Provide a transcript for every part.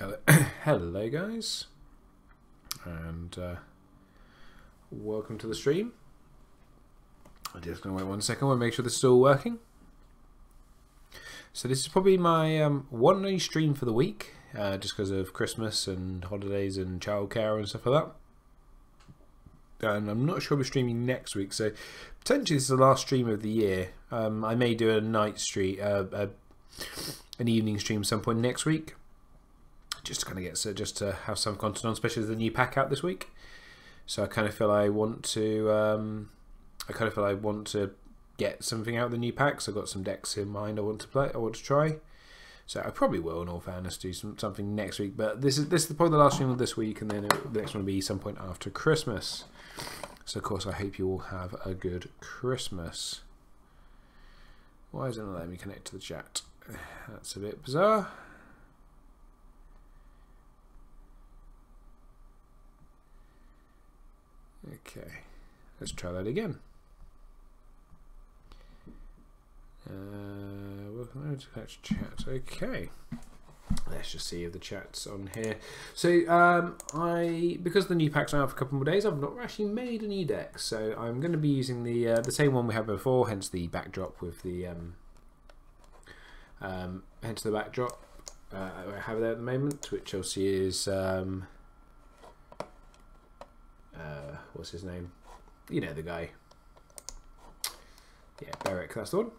Hello, hello guys, and welcome to the stream. I'm just going to wait 1 second. We'll make sure this is all working. So this is probably my one and only stream for the week, just because of Christmas and holidays and childcare and stuff like that. And I'm not sure we're streaming next week, so potentially this is the last stream of the year. I may do a night stream, an evening stream some point next week, just to kind of get just to have some content on, especially with the new pack out this week. So I kind of feel I want to, get something out of the new packs. I've got some decks in mind I want to play, I want to try. So I probably will, in all fairness, do something next week. But this is probably the last stream of this week, and then the next one will be some point after Christmas. So of course I hope you all have a good Christmas. Why isn't it letting me connect to the chat? That's a bit bizarre. Okay, let's try that again. Welcome to chat. Okay, let's just see if the chat's on here. So because the new pack's out for a couple more days, I've not actually made a new deck. So I'm going to be using the same one we had before, hence the backdrop with the hence the backdrop I have there at the moment, which obviously is what's his name? You know the guy. Yeah, Beric, that's the one.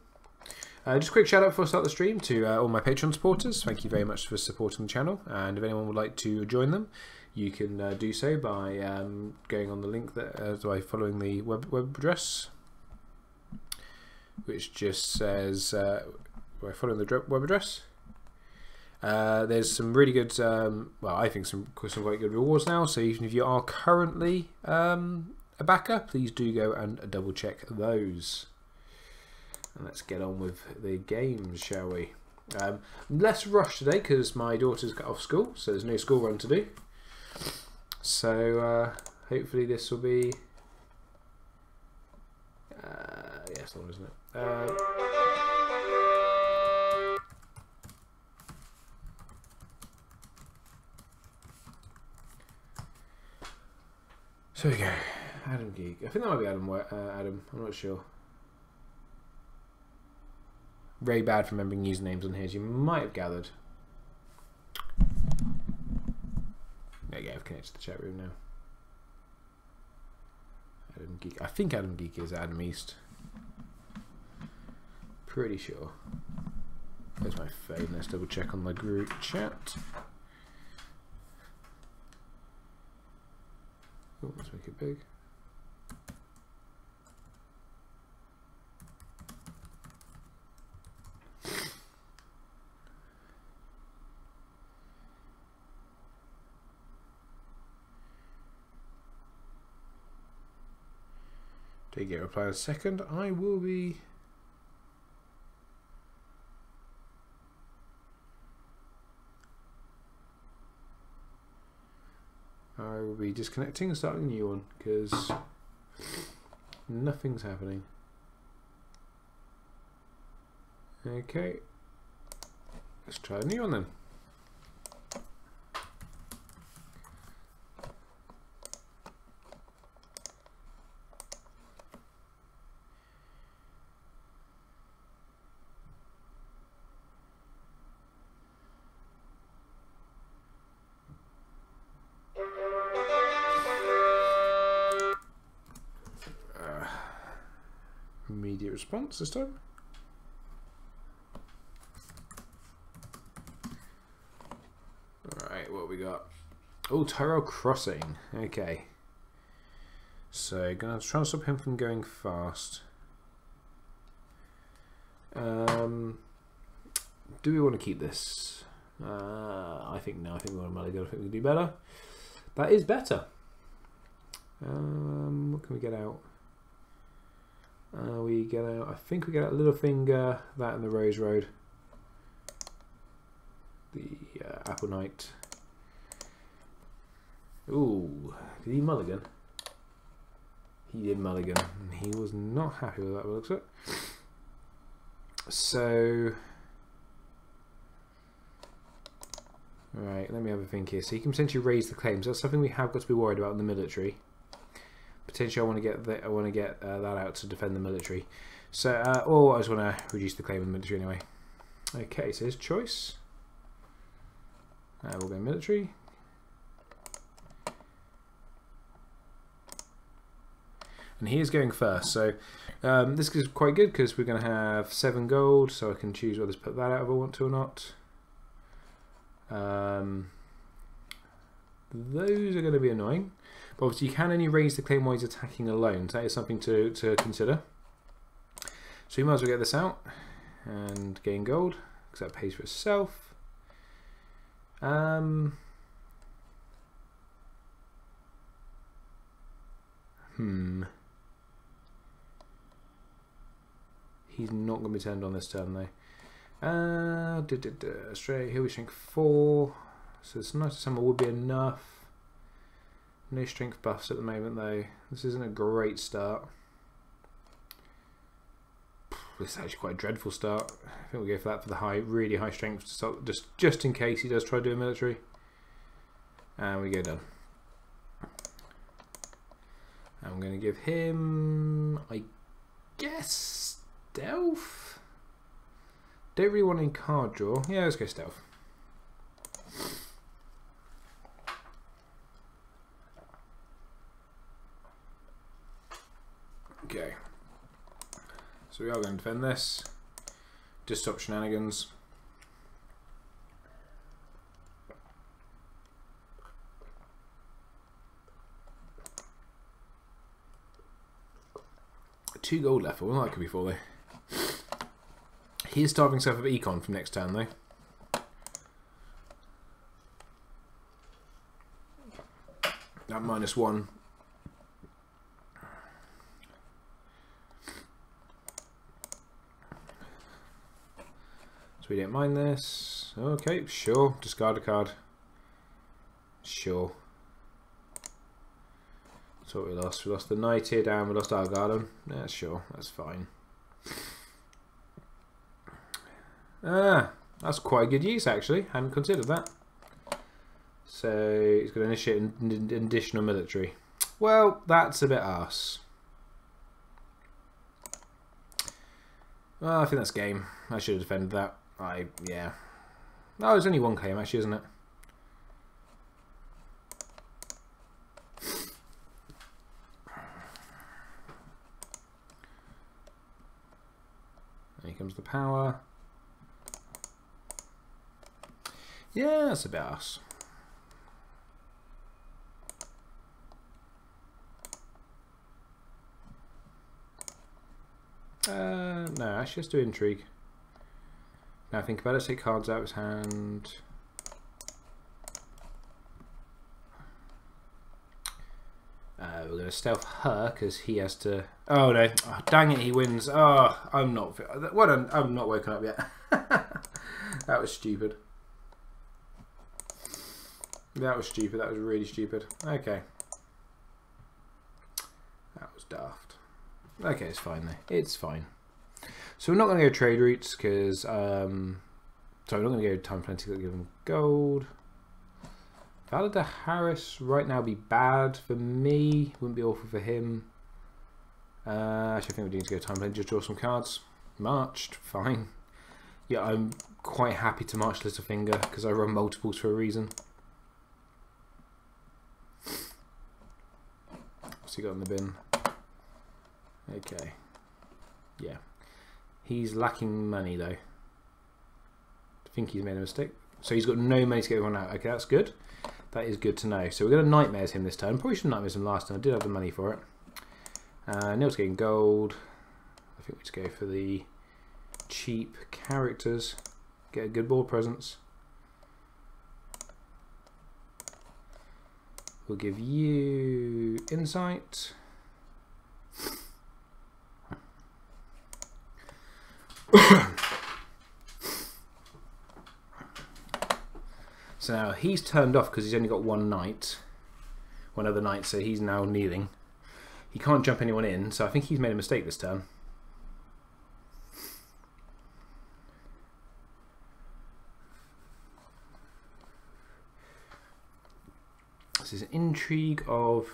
Just a quick shout out before I start the stream to all my Patreon supporters. Thank you very much for supporting the channel, and if anyone would like to join them, you can do so by going on the link that by following the web address, which just says by following the web address. There's some really good, well, I think some quite good rewards now. So even if you are currently a backer, please do go and double check those. And let's get on with the games, shall we? Less rush today because my daughter's got off school, so there's no school run to do. So hopefully this will be yes, not, isn't it? So we go. Adam Geek. I think that might be Adam. Adam. I'm not sure. Very bad for remembering usernames on here, as you might have gathered. There you go, I've connected to the chat room now. Adam Geek. I think Adam Geek is Adam East. Pretty sure. There's my phone. Let's double check on the group chat. Oh, let's make it big. Do you get a reply in a second? I will be. I will be disconnecting and starting a new one because nothing's happening. Okay, let's try a new one then. Immediate response this time. Alright, what we got? Oh, Tyrell crossing. Okay. So, gonna try and stop him from going fast. Do we want to keep this? I think no. I think we want to mulligan. I think we can do better. That is better. What can we get out? We get out. I think we get out Littlefinger, that and the Rose Road. The Apple Knight. Ooh, did he mulligan? He did mulligan. He was not happy with that, looks it. So Right, let me have a think here. So you can potentially raise the claims. That's something we have got to be worried about in the military. Potentially, I want to get that. I want to get that out to defend the military. So, or I just want to reduce the claim in the military anyway. Okay, so his choice. We'll go military. And he is going first. So this is quite good because we're going to have 7 gold. So I can choose whether to put that out if I want to or not. Those are going to be annoying. But obviously you can only raise the claim while he's attacking alone. So that is something to consider. So you might as well get this out and gain gold because that pays for itself. He's not going to be turned on this turn though. Straight here we shrink 4. So it's nice summer would be enough. No strength buffs at the moment though. This isn't a great start. This is actually quite a dreadful start. I think we'll go for that for the really high strength to start, just in case he does try to do a military. And we go done. I'm going to give him, I guess, stealth. Don't really want any card draw. Yeah, let's go stealth. Okay. So we are going to defend this. Just stop shenanigans. Two gold left. Well, that could be 4 though. He is starving himself of econ from next turn though. That -1. So we don't mind this. Okay, sure. Discard a card. Sure. That's what we lost. We lost the Knighted and we lost our Garden. Yeah, sure. That's fine. That's quite a good use actually. Hadn't considered that. So he's going to initiate an additional military. Well, that's a bit arse. Well, I think that's game. I should have defended that. Yeah. Oh, there's only 1 claim actually, isn't it? Here comes the power. Yeah, that's a bit arse. No, actually let's do intrigue. Now think about it, take cards out of his hand. We're going to stealth her because he has to. Oh no! Oh, dang it, he wins. Oh, I'm not. What? I'm not woken up yet. That was stupid. That was stupid. That was really stupid. Okay. That was daft. Okay, it's fine though. It's fine. So we're not going to go trade routes because. So we're not going to go time plenty. Give him gold. Valida Harris right now would be bad for me. Wouldn't be awful for him. Actually, I think we need to go time plenty. Just draw some cards. Marched. Fine. Yeah, I'm quite happy to march Littlefinger because I run multiples for a reason. What's he got in the bin? Okay. Yeah. He's lacking money though. I think he's made a mistake. So he's got no money to get everyone out. Okay, that's good. That is good to know. So we're going to Nightmares him this turn. Probably should have Nightmares him last time. I did have the money for it. Neil's getting gold. I think we just go for the cheap characters. Get a good ball presence. We'll give you Insight. So now he's turned off because he's only got one other knight, so he's now kneeling. He can't jump anyone in, so I think he's made a mistake this turn. This is an intrigue of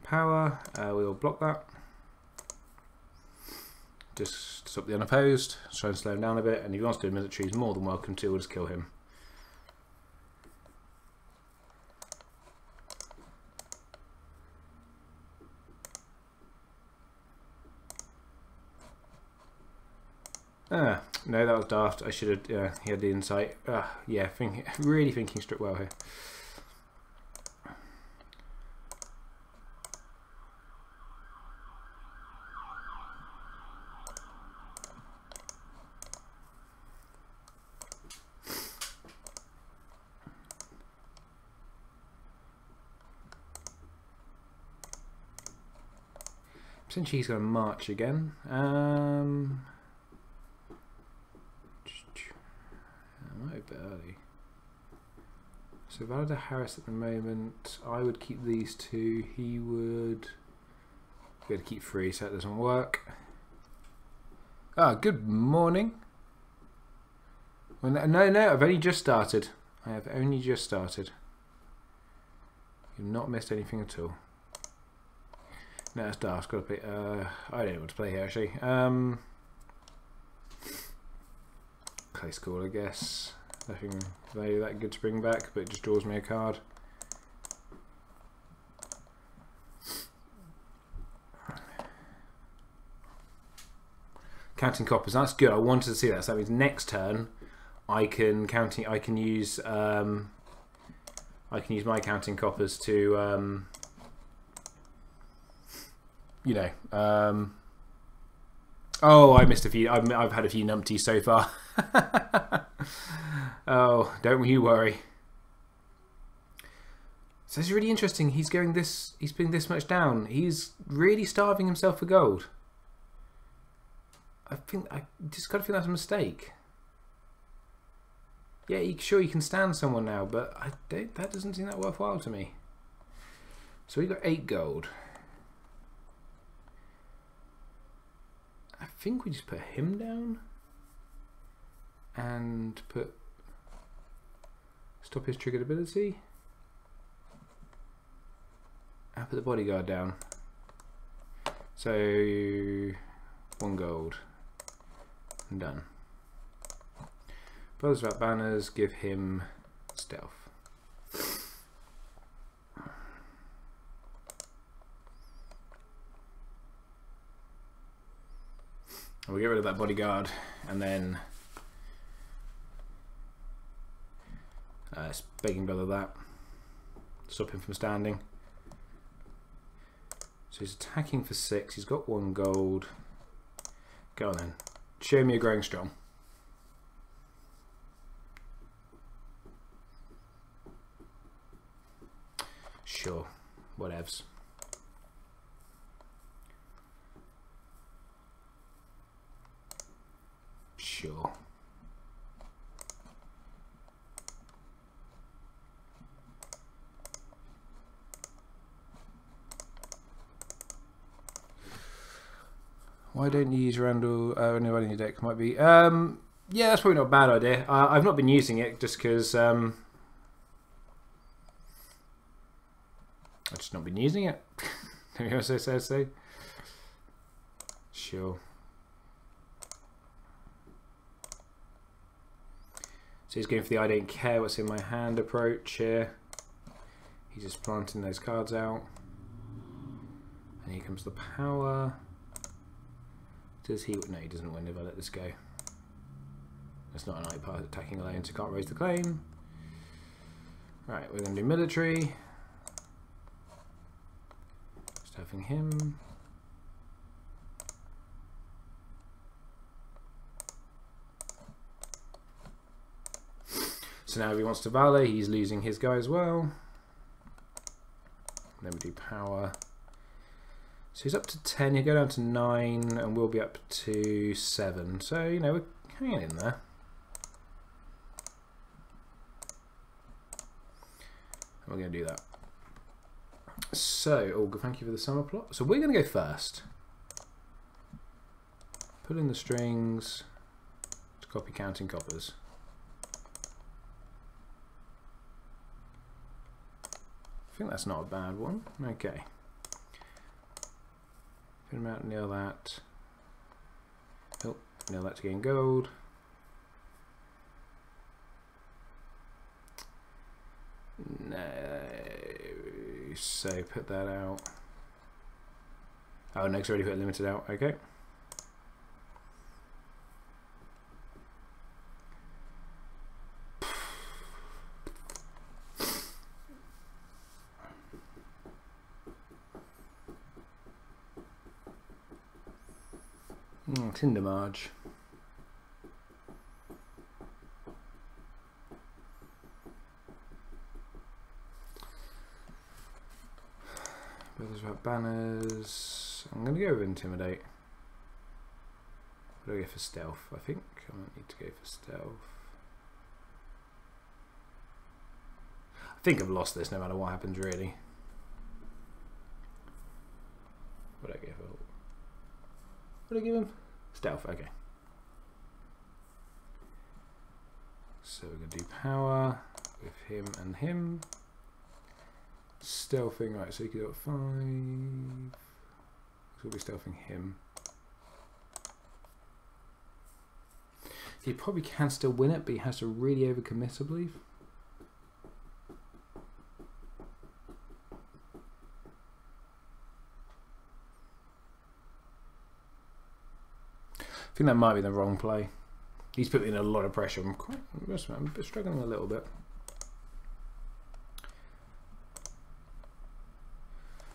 power. We will block that. Just stop the unopposed, try and slow him down a bit, and if he wants to do military, he's more than welcome to. We'll just kill him. Ah, no, that was daft. I should have, yeah, he had the insight. Yeah, really thinking struck well here. Essentially, he's going to march again. I might be a bit early. So Valada Harris at the moment. I would keep these two. He would be able to keep 3, so that doesn't work. Good morning. Well, no, I've only just started. I have only just started. You've not missed anything at all. No, it's daft. Got to play. I don't know what to play here actually. Clay School, I guess. Nothing value that good to bring back, but it just draws me a card. Counting coppers. That's good. I wanted to see that. So that means next turn, I can use my counting coppers to. You know, oh, I missed a few. I've had a few numpties so far. Oh, don't you worry. So it's really interesting. He's putting this much down. He's really starving himself for gold. I just got to think that's a mistake. Yeah, sure you can stand someone now, but that doesn't seem that worthwhile to me. So we got 8 gold. I think we just put him down and stop his triggered ability and put the bodyguard down. So 1 gold and done. Brothers Without Banners, give him stealth. We'll get rid of that bodyguard and then begging brother that. Stop him from standing. So he's attacking for 6. He's got 1 gold. Go on then. Show me you're growing strong. Sure. Whatevs. Sure. Why don't you use Randall anybody in your deck? Might be yeah, that's probably not a bad idea. I've not been using it just because I've just not been using it. Can you also say? Sure. So he's going for the I don't care what's in my hand approach here. He's just planting those cards out. And here comes the power. Does he? No, he doesn't win if I let this go. That's not an I-part attacking alone, so can't raise the claim. Right, we're going to do military. Just having him. So now if he wants to valet, he's losing his guy as well. Then we do power. So he's up to 10, he'll go down to 9, and we'll be up to 7. So, you know, we're hanging in there. We're going to do that. So, oh, thank you for the summer plot. So we're going to go first. Put in the strings to copy counting coppers. I think that's not a bad one. Okay. Put them out, nail that. Oh, nail that to gain gold. No. So put that out. Oh, next already put limited out. Okay. Tinder Marge. Brothers about banners. I'm going to go with intimidate. What do I go for stealth? I think I might need to go for stealth. I think I've lost this no matter what happens really. What do I go for? What do I give him? Stealth, okay. So we're going to do power with him and him. Stealthing, right, so you can do it 5. So we'll be stealthing him. He probably can still win it, but he has to really overcommit, I believe. I think that might be the wrong play. He's put me in a lot of pressure. I'm struggling a little bit.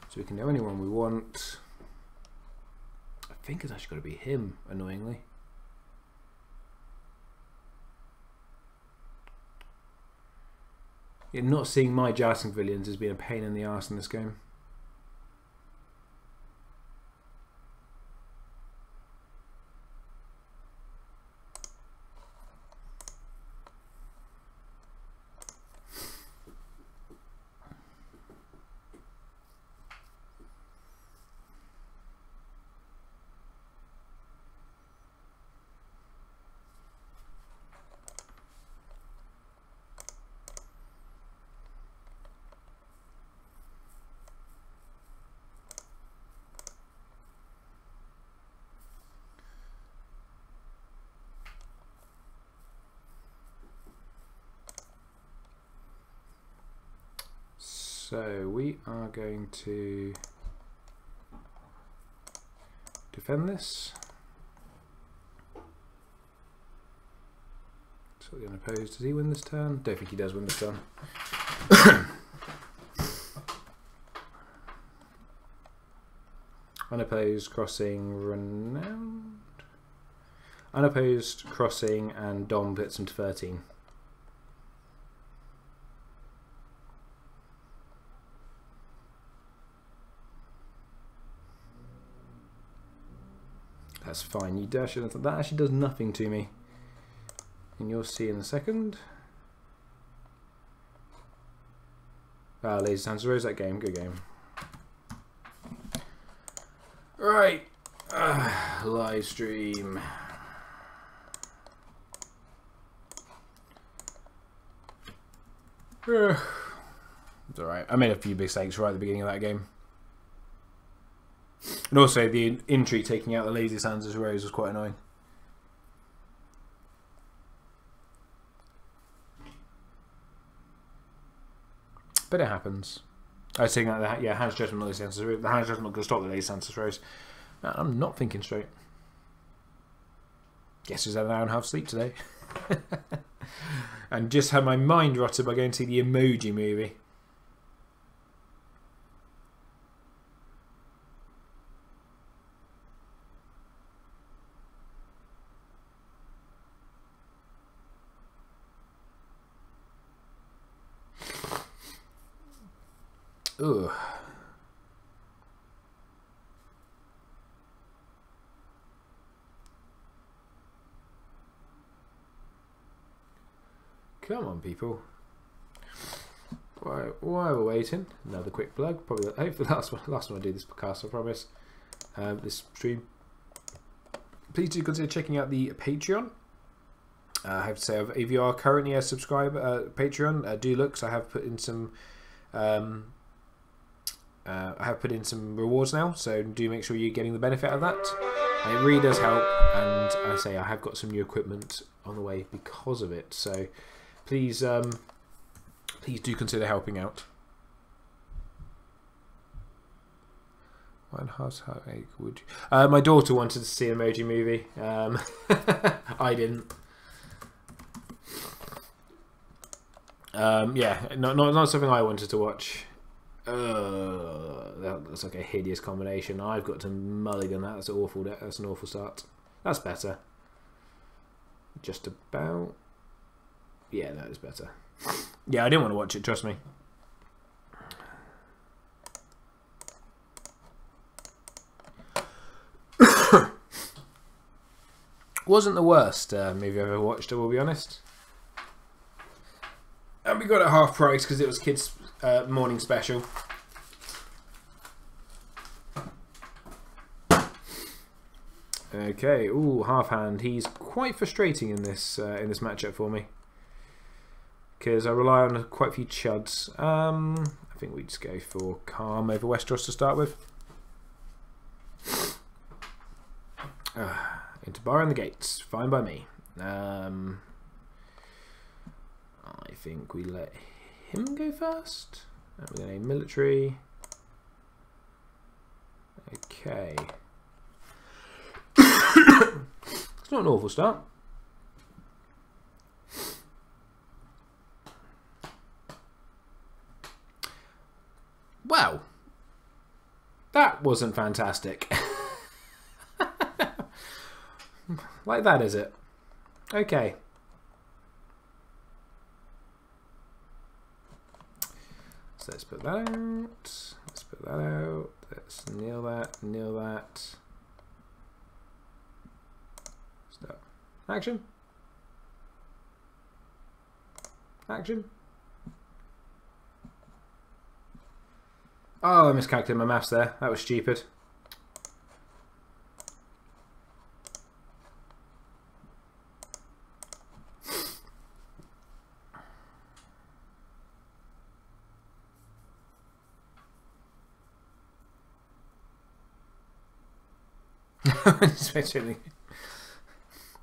So we can do anyone we want. I think it's actually got to be him, annoyingly. Yeah, not seeing my jousting villains has been a pain in the arse in this game. So we are going to defend this. So the unopposed, does he win this turn? Don't think he does win this turn. Unopposed, crossing, renowned. Unopposed, crossing, and Dom puts him to 13. That's fine. You dash it. That actually does nothing to me. And you'll see in a second. Ah, Lazy Sans Rose, that game. Good game. Right. Live stream. It's alright. I made a few mistakes right at the beginning of that game. And also the intrigue taking out the Lazy Sans Rose was quite annoying. But it happens. I was saying that, yeah, Hans Judgment, Lazy Sans Rose. The Hans Judgment going to stop the Lazy Sans Rose. Man, I'm not thinking straight. Guess who's had an hour and a half sleep today? And just had my mind rotted by going to see the Emoji Movie. Ugh. Come on, people. while we're waiting, another quick plug. Probably hopefully the last one I do this podcast, I promise. This stream. Please do consider checking out the Patreon. I have to say, if you are currently a subscriber, Patreon, do look. So I have put in some. I have put in some rewards now, so do make sure you're getting the benefit of that. And it really does help. And I say I have got some new equipment on the way because of it. So please, please do consider helping out. Would you? My daughter wanted to see an Emoji Movie. I didn't. Yeah, not something I wanted to watch. That's like a hideous combination. I've got to mulligan that. That's awful. That's an awful start. That's better. Just about. Yeah, that is better. Yeah, I didn't want to watch it. Trust me. Wasn't the worst movie I've ever watched, I will be honest. And we got it at half price because it was kids' morning special. Okay, ooh, half hand. He's quite frustrating in this matchup for me because I rely on quite a few chuds. I think we just go for calm over Westeros to start with. Into bar and the gates, fine by me. I think we let him go first. And we're going to military. Okay. It's not an awful start. Wow. That wasn't fantastic. Like that, is it? Okay. So let's put that out. Let's put that out. Let's nail that. Nail that. Stop. Action. Action. Oh, I miscalculated my maths there. That was stupid.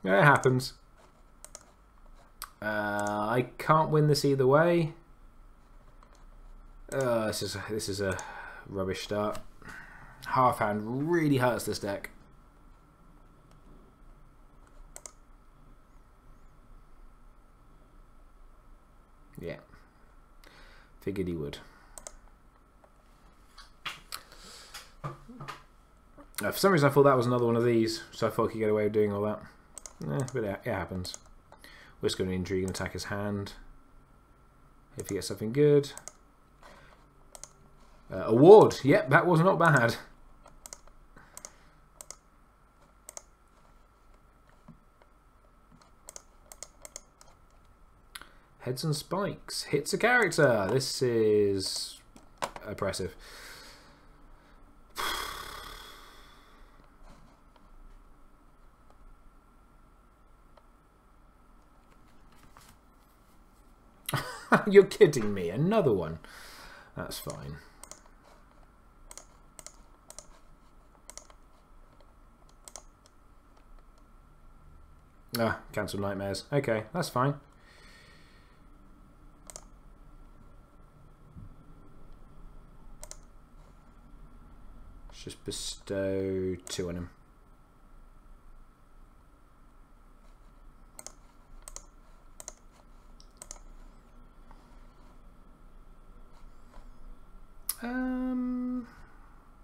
It happens. I can't win this either way. This is a rubbish start. Half hand really hurts this deck. Yeah, figured he would. For some reason I thought that was another one of these, so I thought I could get away with doing all that. But it happens. We're just going to intrigue and attack his hand. If he gets something good. Award! Yep, that was not bad. Heads and spikes. Hits a character. This is oppressive. You're kidding me. Another one. That's fine. Ah, cancel nightmares. Okay, that's fine. Let's just bestow 2 on him.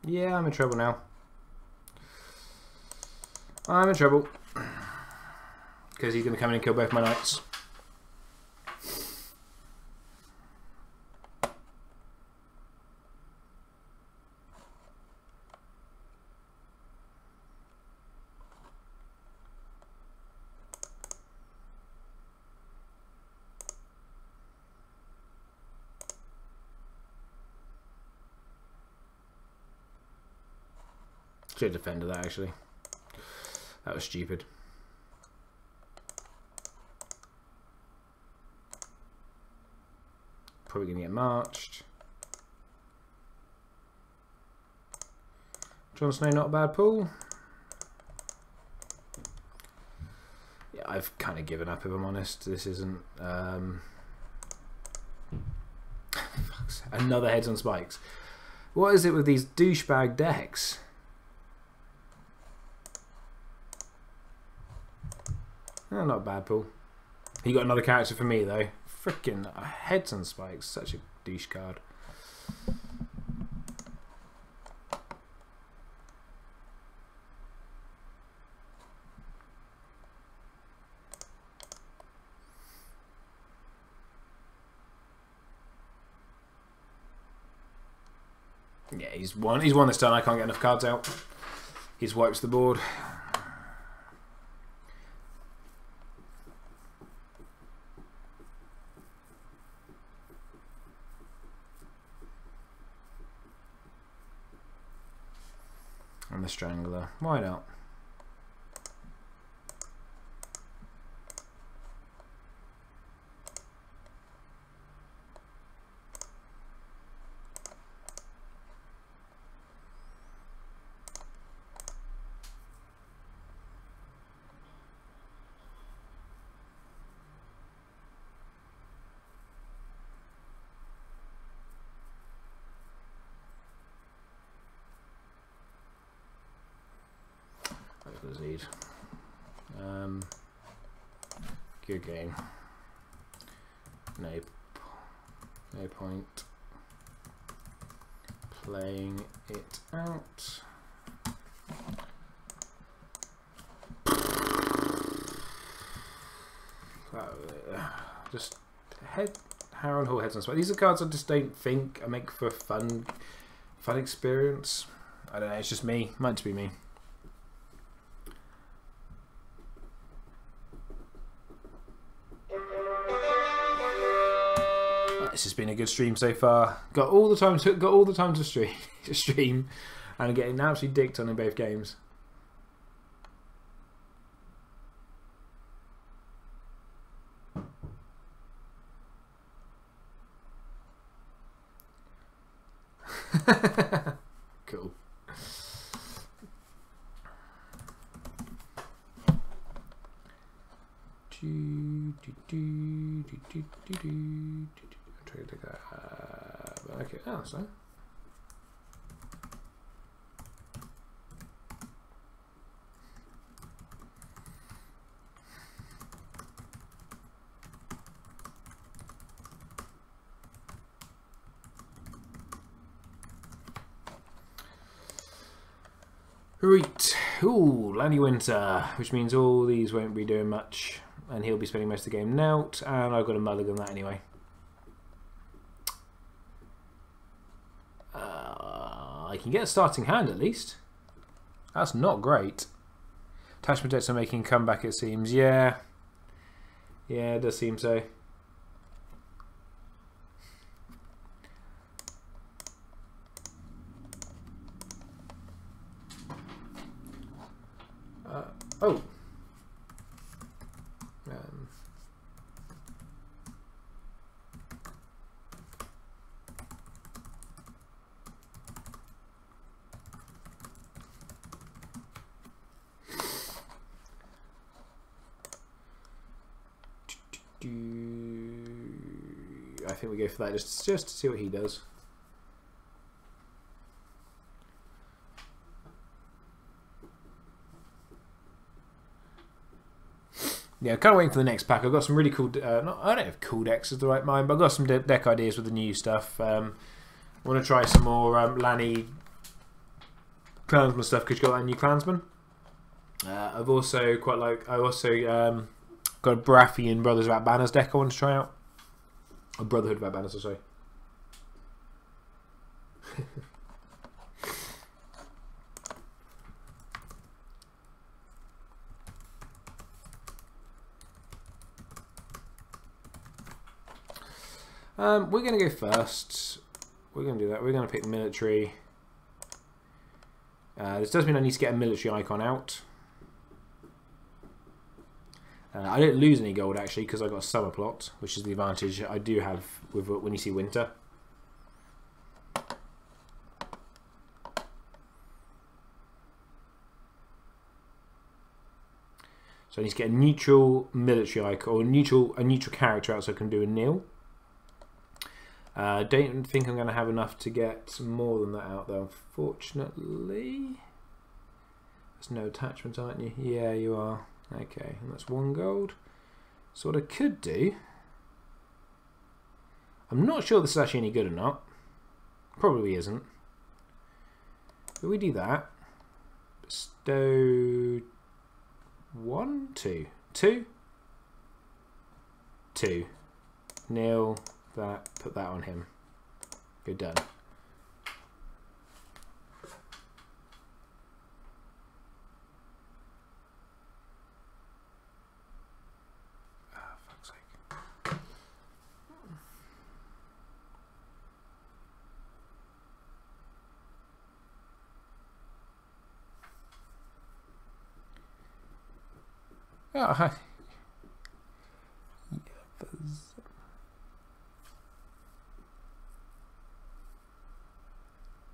Yeah, I'm in trouble now. I'm in trouble. Because he's going to come in and kill both my knights. Should have defended that actually. That was stupid. Probably going to get marched. Jon Snow, not a bad pull. Yeah, I've kind of given up if I'm honest. This isn't... Another heads on spikes. What is it with these douchebag decks? Oh, not a bad pull. He got another character for me though. Freaking heads on spikes. Such a douche card. Yeah, he's won. He's won this turn. I can't get enough cards out. He's wipes the board. And the Strangler. Why not? Good game. No point playing it out. Just Harrow Hall heads on spikes. These are cards I just don't think I make for a fun experience. I don't know. It's just me. Might just be me. This has been a good stream so far. Got all the time to stream, and getting absolutely dicked on in both games. Cool. Okay, oh, so. Right. Ooh, Lanny Winter, which means all these won't be doing much, and he'll be spending most of the game out, and I've got a mulligan that anyway. I can get a starting hand at least. That's not great. Attachment decks are making a comeback, it seems. Yeah. Yeah, it does seem so. Oh. I think we go for that just to see what he does. Yeah, kind of waiting for the next pack. I've got some really cool. I don't know if cool decks is the right mind, but I've got some deck ideas with the new stuff. I want to try some more Lanny Clansman stuff because you've got that new Clansman. I've also quite like. I also got a Baratheon Brothers Without Banners deck I want to try out. A Brotherhood Without Banners, sorry. We're going to go first. We're going to do that. We're going to pick military. This does mean I need to get a military icon out. I don't lose any gold actually because I got a summer plot, which is the advantage I do have with when you see winter. So I need to get a neutral military icon or a neutral character out so I can do a nil. Don't think I'm going to have enough to get more than that out though, unfortunately. There's no attachments, aren't you? Yeah, you are. Okay, and that's 1 gold. So what I could do, I'm not sure this is actually any good or not. Probably isn't. But we do that. Bestow 1, 2, 2, 2. Nil that. Put that on him. Good, done. Oh, hi.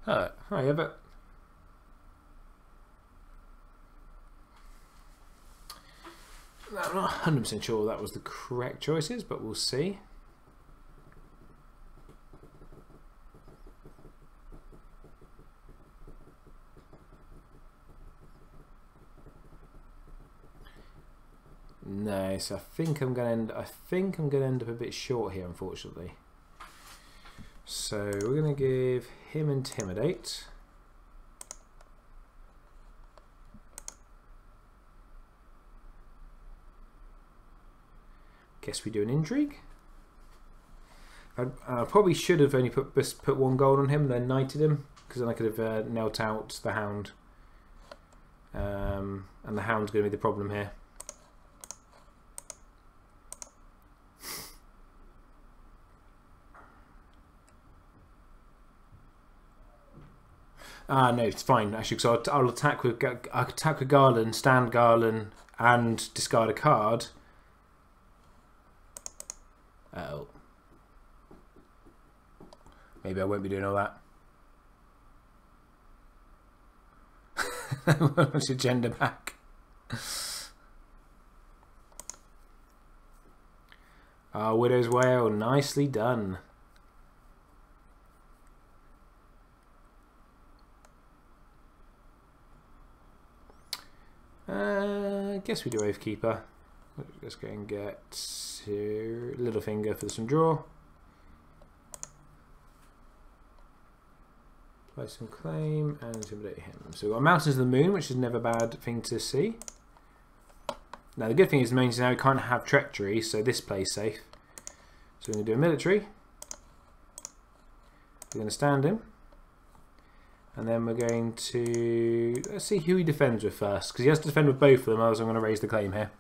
Hi, Ever. I'm not 100% sure that was the correct choices, but we'll see. No, so I think I'm going to end up a bit short here, unfortunately. So we're going to give him Intimidate. Guess we do an Intrigue. I probably should have only put 1 gold on him, then knighted him, because then I could have knelt out the Hound. And the Hound's going to be the problem here. No, it's fine actually. So I'll attack with Garland, stand Garland, and discard a card. Oh, maybe I won't be doing all that. What's your agenda back? Widow's Wail, nicely done. I guess we do Oathkeeper. Let's go and get Littlefinger for some draw. Play some claim and intimidate him. So we've got Mountains of the Moon, which is never a bad thing to see. Now the good thing is now we can't have treachery, so this plays safe. So we're going to do a military. We're going to stand him. And then we're going to... let's see who he defends with first, because he has to defend with both of them, otherwise I'm going to raise the claim here.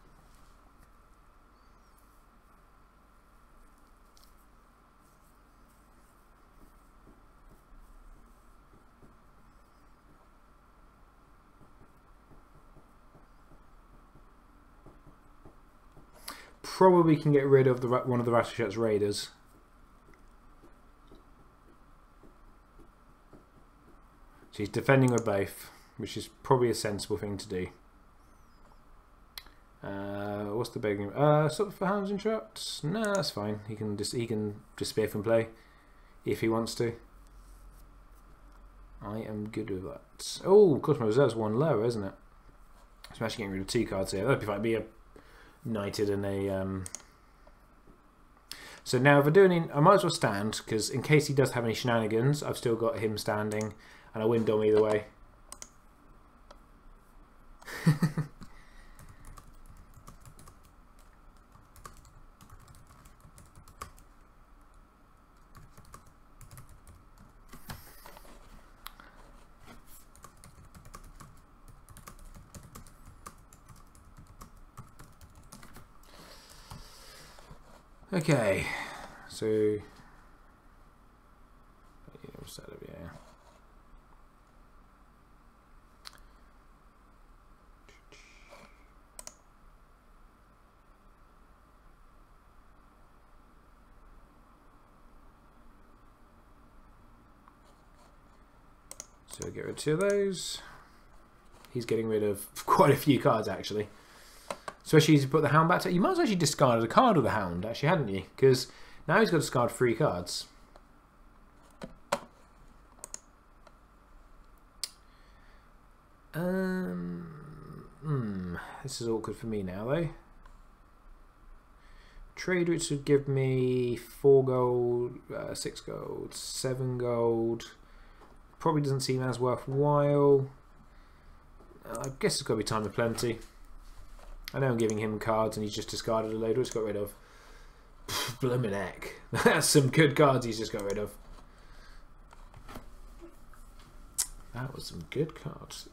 Probably can get rid of one of the Rattleshutt's raiders. So he's defending with both, which is probably a sensible thing to do. What's the begging? Sort of for Hounds Interrupt? No, that's fine. He can disappear from play if he wants to. I am good with that. Oh, of course my reserve's 1 lower, isn't it? So I'm actually getting rid of 2 cards here. That'd be fine. Be a knighted and a. So now if I do I might as well stand, because in case he does have any shenanigans, I've still got him standing. And I win Dom either way. Okay, so yeah. So we'll get rid of 2 of those. He's getting rid of quite a few cards, actually. Especially as you put the Hound back to... You might as well actually discard a card with the Hound, actually, hadn't you? Because now he's got to discard 3 cards. This is awkward for me now, though. Trade routes would give me 4 gold, 6 gold, 7 gold. Probably doesn't seem as worthwhile. I guess it's got to be time of plenty. I know I'm giving him cards and he's just discarded a load, which got rid of. Bloomin' heck. That's some good cards he's just got rid of. That was some good cards.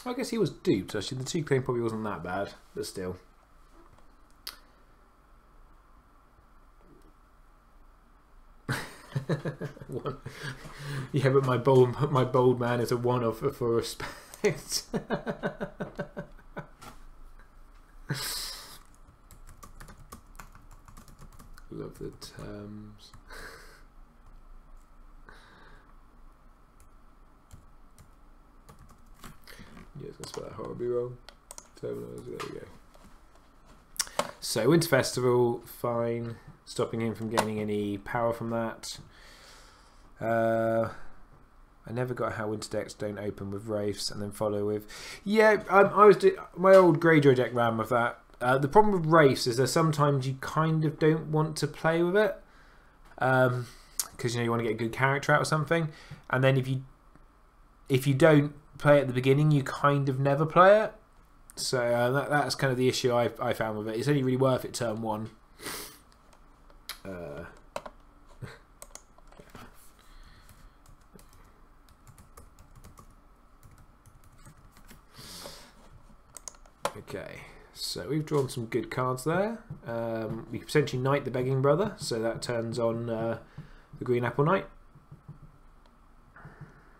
I guess he was duped, actually. The 2 claim probably wasn't that bad, but still. Yeah, but my bold man is a one-off for respect. Love the terms. Yeah, it's going to spell that horribly wrong. There we go. So, Winter Festival, fine. Stopping him from gaining any power from that. I never got how Winter decks don't open with Wraiths and then follow with... Yeah, my old Greyjoy deck ran with that. The problem with Wraiths is that sometimes you kind of don't want to play with it. Because, you want to get a good character out or something. And then if you don't play it at the beginning, you kind of never play it. So that's kind of the issue I found with it. It's only really worth it turn 1. Okay, so we've drawn some good cards there. We could potentially knight the Begging Brother, so that turns on the Green Apple Knight.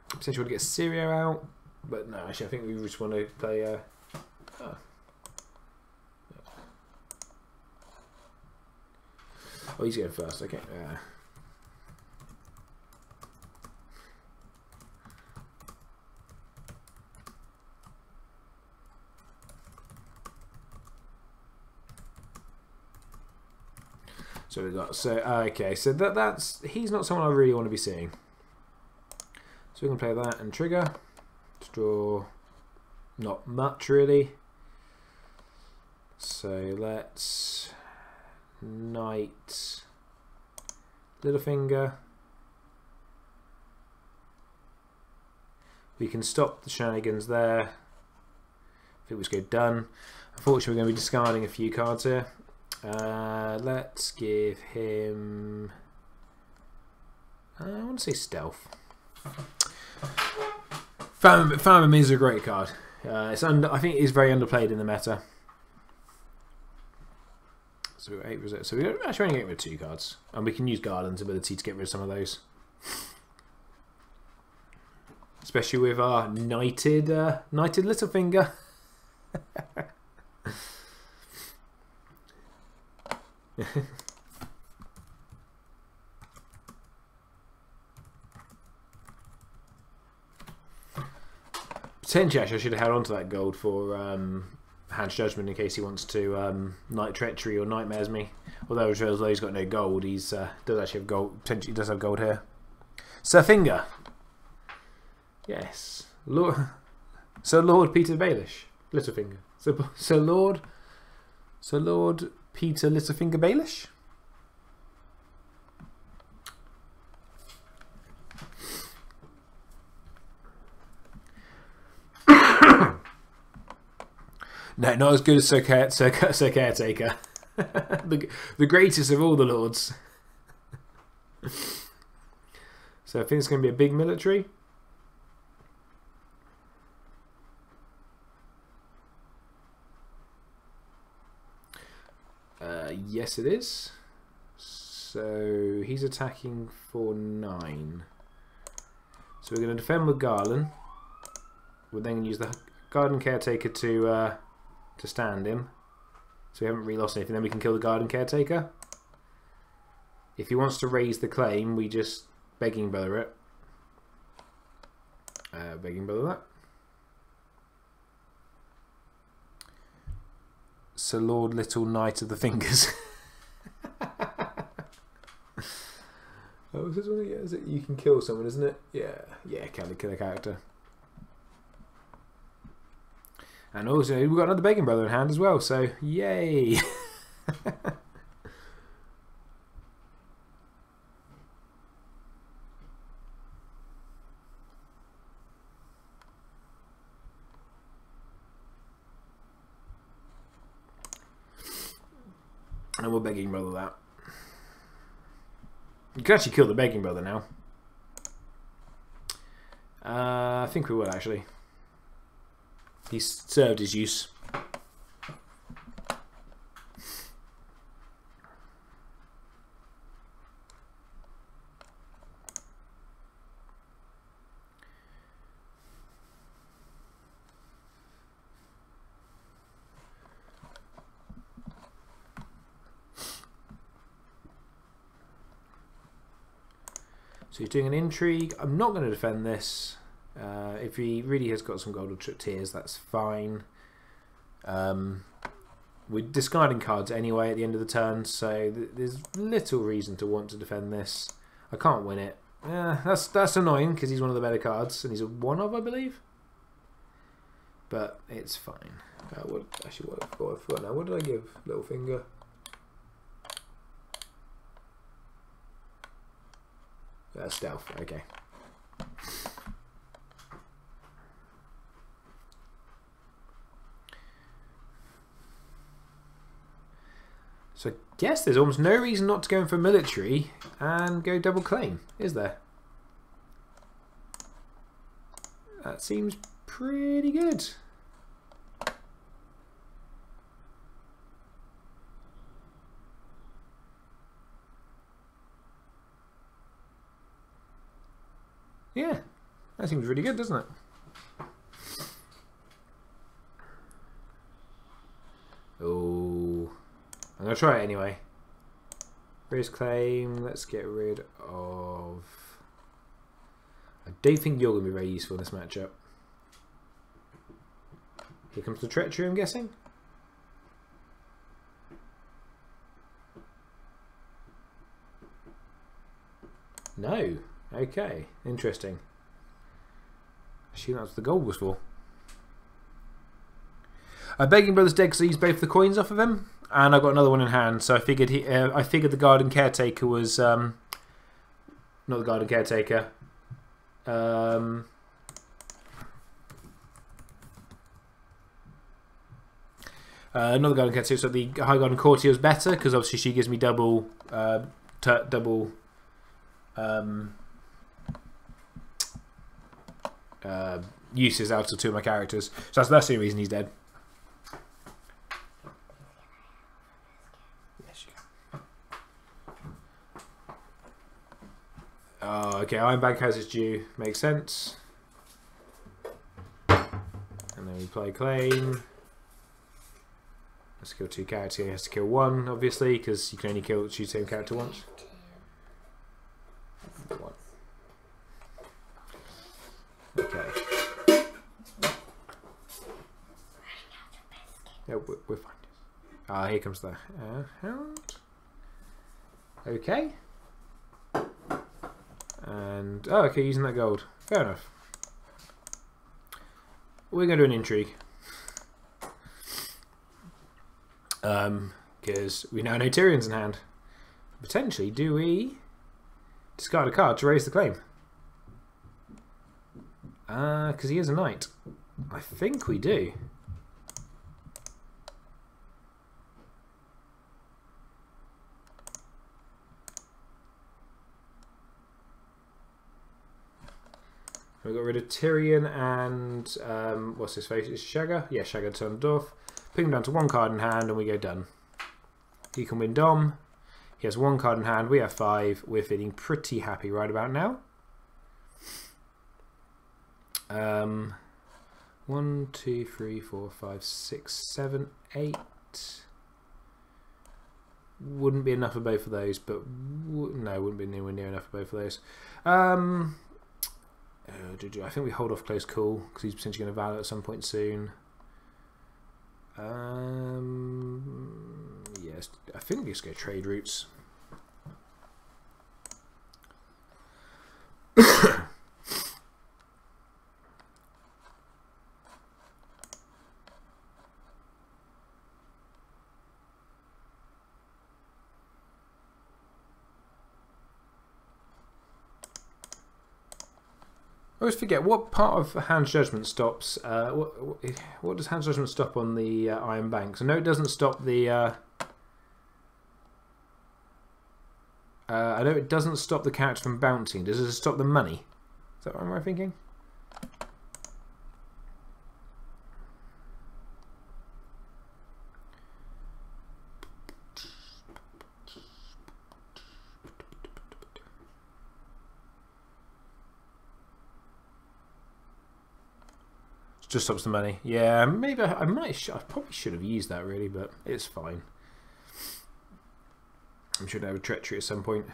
Potentially want to get Syria out. But no, actually, I think we just want to play. Oh, he's going first. Okay. So we got. So okay. So that's he's not someone I really want to be seeing. So we can play that and trigger. Draw not much really, so let's knight Littlefinger. We can stop the shenanigans there. I think we just go done. Unfortunately, we're going to be discarding a few cards here. Let's give him... I want to say Stealth. Famine is a great card. I think it is very underplayed in the meta. So we've got 8 results. So we're actually only getting rid of 2 cards. And we can use Garland's ability to get rid of some of those. Especially with our knighted Littlefinger. Potentially, actually, I should have held on to that gold for Hand's Judgment in case he wants to Night Treachery or Nightmares me. Although he's got no gold, he's does actually have gold. Potentially, does have gold here. Sir Finger. Yes, Sir Lord Peter Baelish, Littlefinger. Sir Lord Peter Littlefinger Baelish. No, not as good as Sir Caretaker. the greatest of all the lords. So I think it's going to be a big military. Yes, it is. So he's attacking for 9. So we're going to defend with Garland. We're then going to use the Garden Caretaker to stand him. So we haven't really lost anything. Then we can kill the Garden Caretaker. If he wants to raise the claim, we just Begging Brother it. Begging Brother that. Sir Lord Little Knight of the Fingers. Oh, is this one? Yeah, is it? You can kill someone, isn't it? Yeah, yeah, kill a character. And also, we've got another Begging Brother in hand as well, so yay! And we're Begging Brother that. You can actually kill the Begging Brother now. I think we will actually. He's served his use. So he's doing an intrigue. I'm not going to defend this. If he really has got some golden tears, that's fine. We're discarding cards anyway at the end of the turn, so there's little reason to want to defend this. I can't win it. That's annoying because he's one of the better cards, and he's a 1-of, I believe. But it's fine. What I forgot now. What did I give Littlefinger? Stealth. Okay. So I guess there's almost no reason not to go in for military and go double claim, is there? That seems pretty good. Yeah, that seems really good, doesn't it? Oh, I'm going to try it anyway. Raise claim, let's get rid of... I don't think you're going to be very useful in this matchup. Here comes the treachery, I'm guessing. No. Okay, interesting. I assume that's what the gold was for. Begging Brother's dead because I used both the coins off of him, and I got another one in hand. So I figured the Garden Caretaker was not the Garden Caretaker. Not the Garden Caretaker. So the High Garden Courtier was better because obviously she gives me double uses out of 2 of my characters. So that's the reason he's dead. Yes, you can. Oh, okay, Iron Bank has its due. Makes sense. And then we play claim. Let's kill 2 characters. He has to kill 1, obviously, because you can only choose the same character once. Okay. Yeah, we're fine. Here comes the hound. Okay. And okay, using that gold. Fair enough. We're going to do an intrigue. Because we now know Tyrion's in hand. Potentially, do we discard a card to raise the claim? Because he is a knight. I think we do. We got rid of Tyrion and what's his face? Is Shagger? Yeah, Shagger turned off. Put him down to 1 card in hand, and we go done. He can win Dom. He has 1 card in hand. We have 5. We're feeling pretty happy right about now. 1, 2, 3, 4, 5, 6, 7, 8. Wouldn't be enough of both of those, but no, wouldn't be anywhere near enough of both of those. I think we hold off close call because he's potentially going to value at some point soon. Yes, I think we just go trade routes. I always forget what part of Hand's Judgment stops. What does Hand's Judgment stop on the Iron Banks? I know it doesn't stop the. I know it doesn't stop the character from bouncing. Does it stop the money? Is that what am I thinking? Just stops the money. Yeah, maybe I probably should have used that really, but it's fine. I'm sure to have a treachery at some point.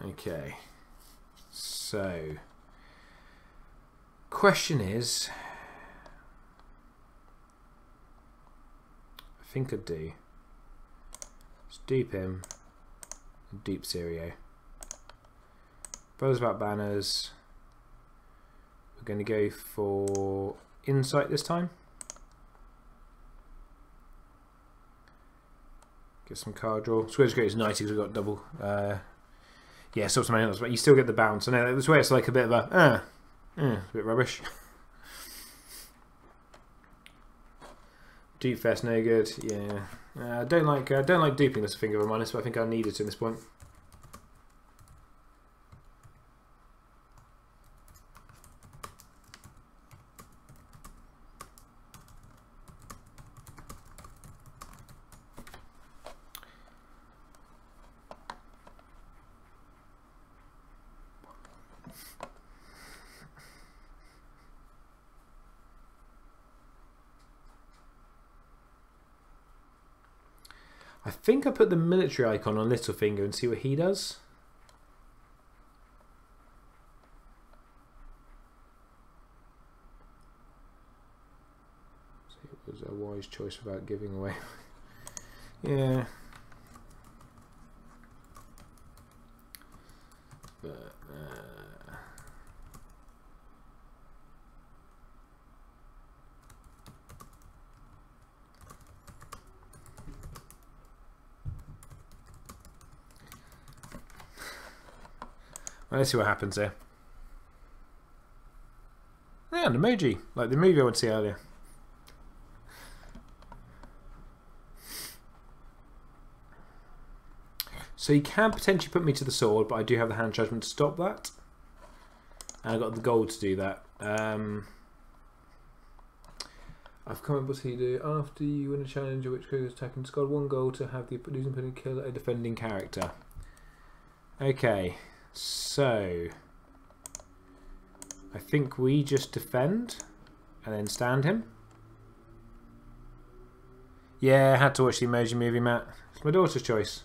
Okay. So, question is, I think I do. Dupe him, dupe Sirio. Brothers about banners. We're going to go for insight this time. Get some card draw. Square's great is 90 because we've got double. Yeah, still some else, but you still get the bounce. I know this way it's like a bit of a a bit rubbish. Dupe Fest, no good. Yeah. Don't like duping this finger of a minus, but I think I need it in this point. I think I put the military icon on Littlefinger and see what he does. See, it was a wise choice without giving away. Yeah. But, let's see what happens here. Yeah, an emoji, like the movie I went to see earlier. So you can potentially put me to the sword, but I do have the hand judgment to stop that. And I got the gold to do that. I've come up with what you do after you win a challenge at which goes attacking. Score 1 goal to have the losing opponent kill a defending character. Okay. So, I think we just defend and then stand him. Yeah, I had to watch the Emoji Movie, Matt. It's my daughter's choice.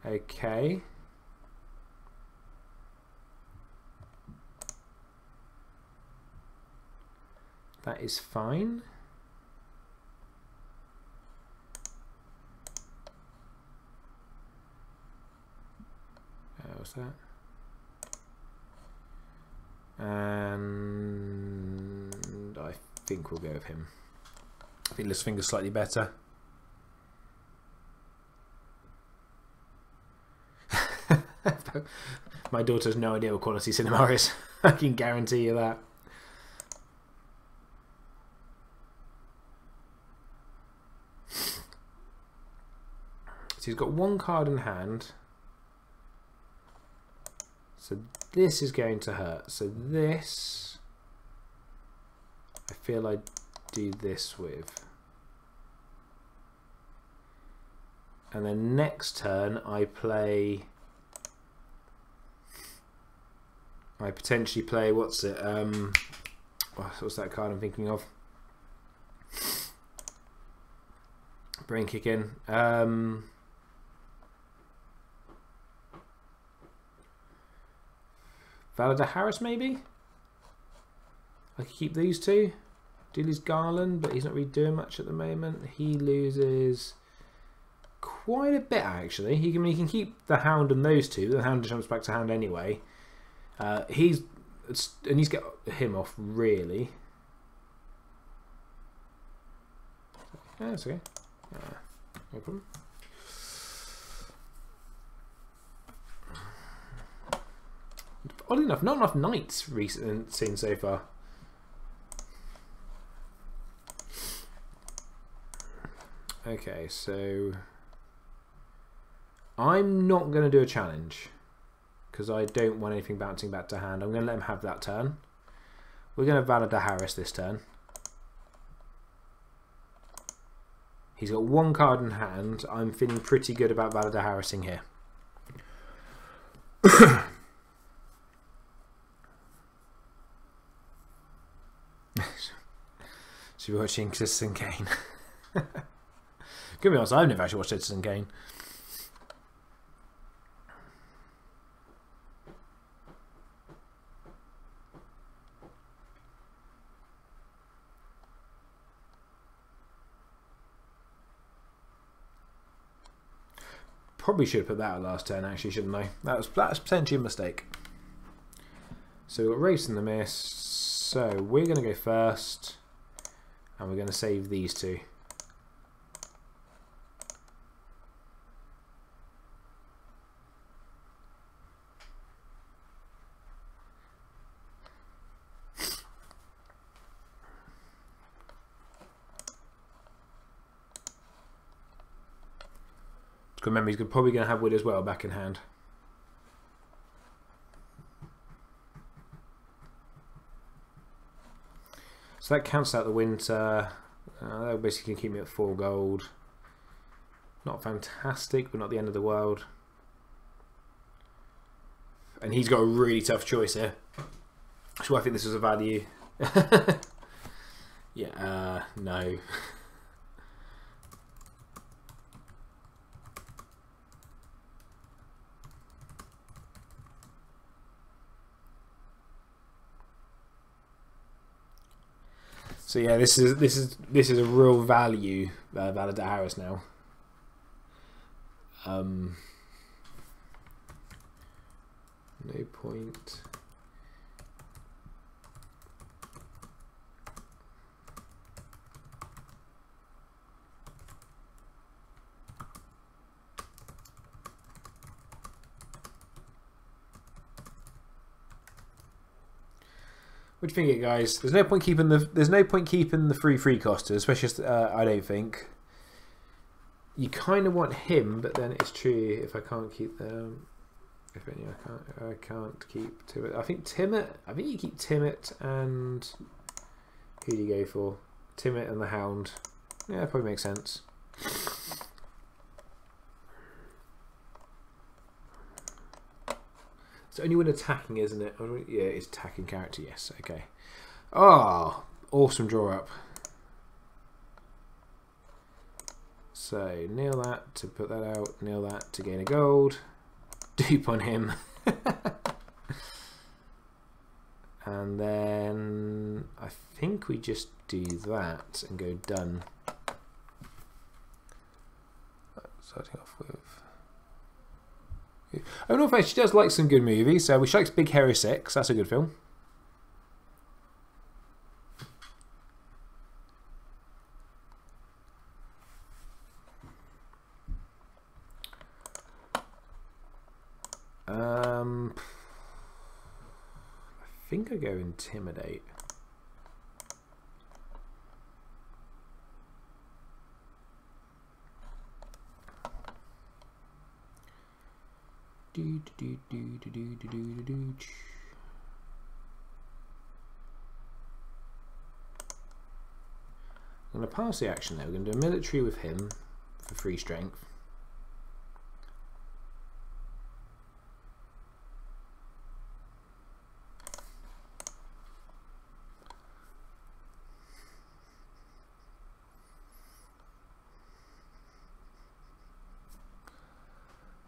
Okay. That is fine. What's that? And I think we'll go with him. I think Littlefinger's slightly better. My daughter has no idea what quality cinema is. I can guarantee you that. So he's got 1 card in hand. So this is going to hurt. So this, I feel I do this with. And then next turn I potentially play, what's it, what's that card I'm thinking of? Brain kick in. Valida Harris maybe? I could keep these two. Do lose Garland, but he's not really doing much at the moment. He loses quite a bit actually. He can keep the Hound and those two. The Hound jumps back to Hound anyway. He's got him off really. Yeah, that's okay. No problem. Oddly enough, not enough knights seen so far. Okay, so I'm not going to do a challenge because I don't want anything bouncing back to hand. I'm going to let him have that turn. We're going to Valida Harris this turn. He's got one card in hand. I'm feeling pretty good about Valida Harrising here. Should be watching Citizen Kane. Could be honest, I've never actually watched Citizen Kane. Probably should have put that out last turn, actually, shouldn't I? That's potentially a mistake. So we've got Race and the Miss. So we're going to go first, and we're going to save these two. Remember, he's probably going to have Wood as well back in hand. So that counts out the winter. That'll basically keep me at 4 gold. Not fantastic, but not the end of the world. And he's got a really tough choice here. So I think this was a value. Yeah, no. So yeah, this is a real value, Valida Harris now. No point. What do you think, guys? There's no point keeping the free coster, especially I don't think. You kind of want him, but then it's true if I can't keep them. If any, I can't keep Timmet. I think you keep Timmet and who do you go for? Timmet and the Hound. Yeah, that probably makes sense. It's only when attacking, isn't it? Yeah, it's attacking character, yes. Okay. Oh, awesome draw up. So, nail that to put that out. Nail that to gain a gold. Dupe on him. And then I think we just do that and go done. Starting off with... I don't know if she does like some good movies. So she likes Big Hero 6. That's a good film. I think I go Intimidate. I'm going to pass the action there. We're going to do a military with him for 3 strength.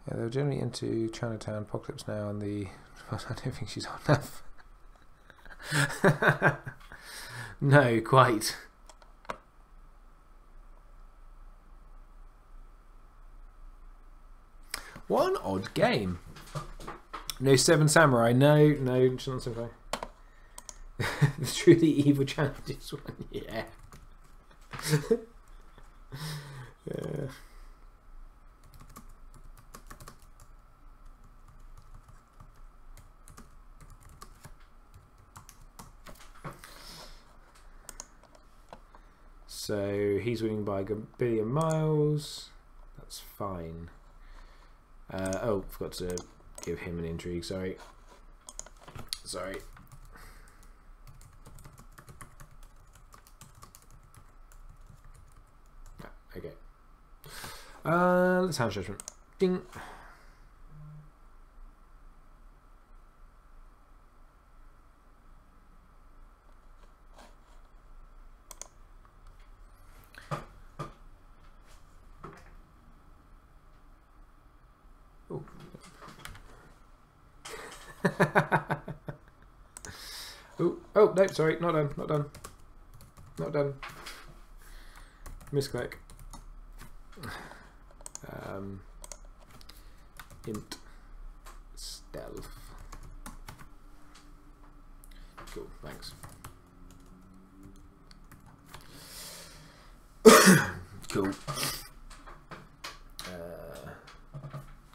Yeah, they're generally into Chinatown, Apocalypse Now, and the... I don't think she's on enough. No, quite. What an odd game. No 7 Samurai. No, it's not Samurai. The truly evil challenges one. Yeah. Yeah. So he's winning by a billion miles. That's fine. Oh, forgot to give him an intrigue. Sorry. Okay. Let's have judgment. Ding. Oh no, sorry, not done. Misclick. Int stealth. Cool, thanks. Cool.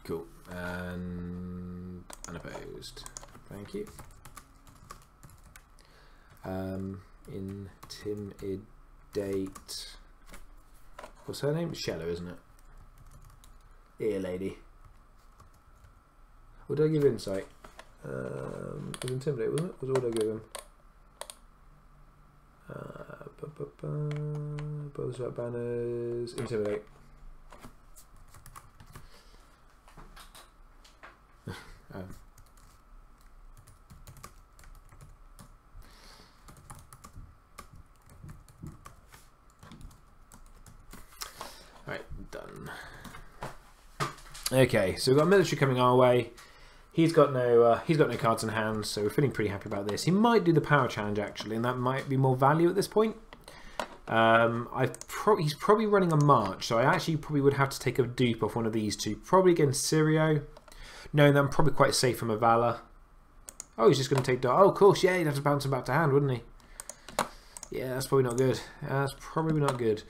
Cool. And unopposed. Thank you. Intimidate. What's her name? Shello, isn't it? Ear lady. What did I give insight? It was intimidate, wasn't it? What did I give him? Brothers about banners. Intimidate. Right, done. Okay, so we've got military coming our way. He's got no cards in hand, so we're feeling pretty happy about this. He might do the power challenge actually, and that might be more value at this point. He's probably running a march, so I actually probably would have to take a dupe off one of these two, probably against Sirio. Knowing that I'm probably quite safe from a Valor. Oh, he's just going to take... Oh, of course, yeah, he'd have to bounce him back to hand, wouldn't he? Yeah, that's probably not good. That's probably not good.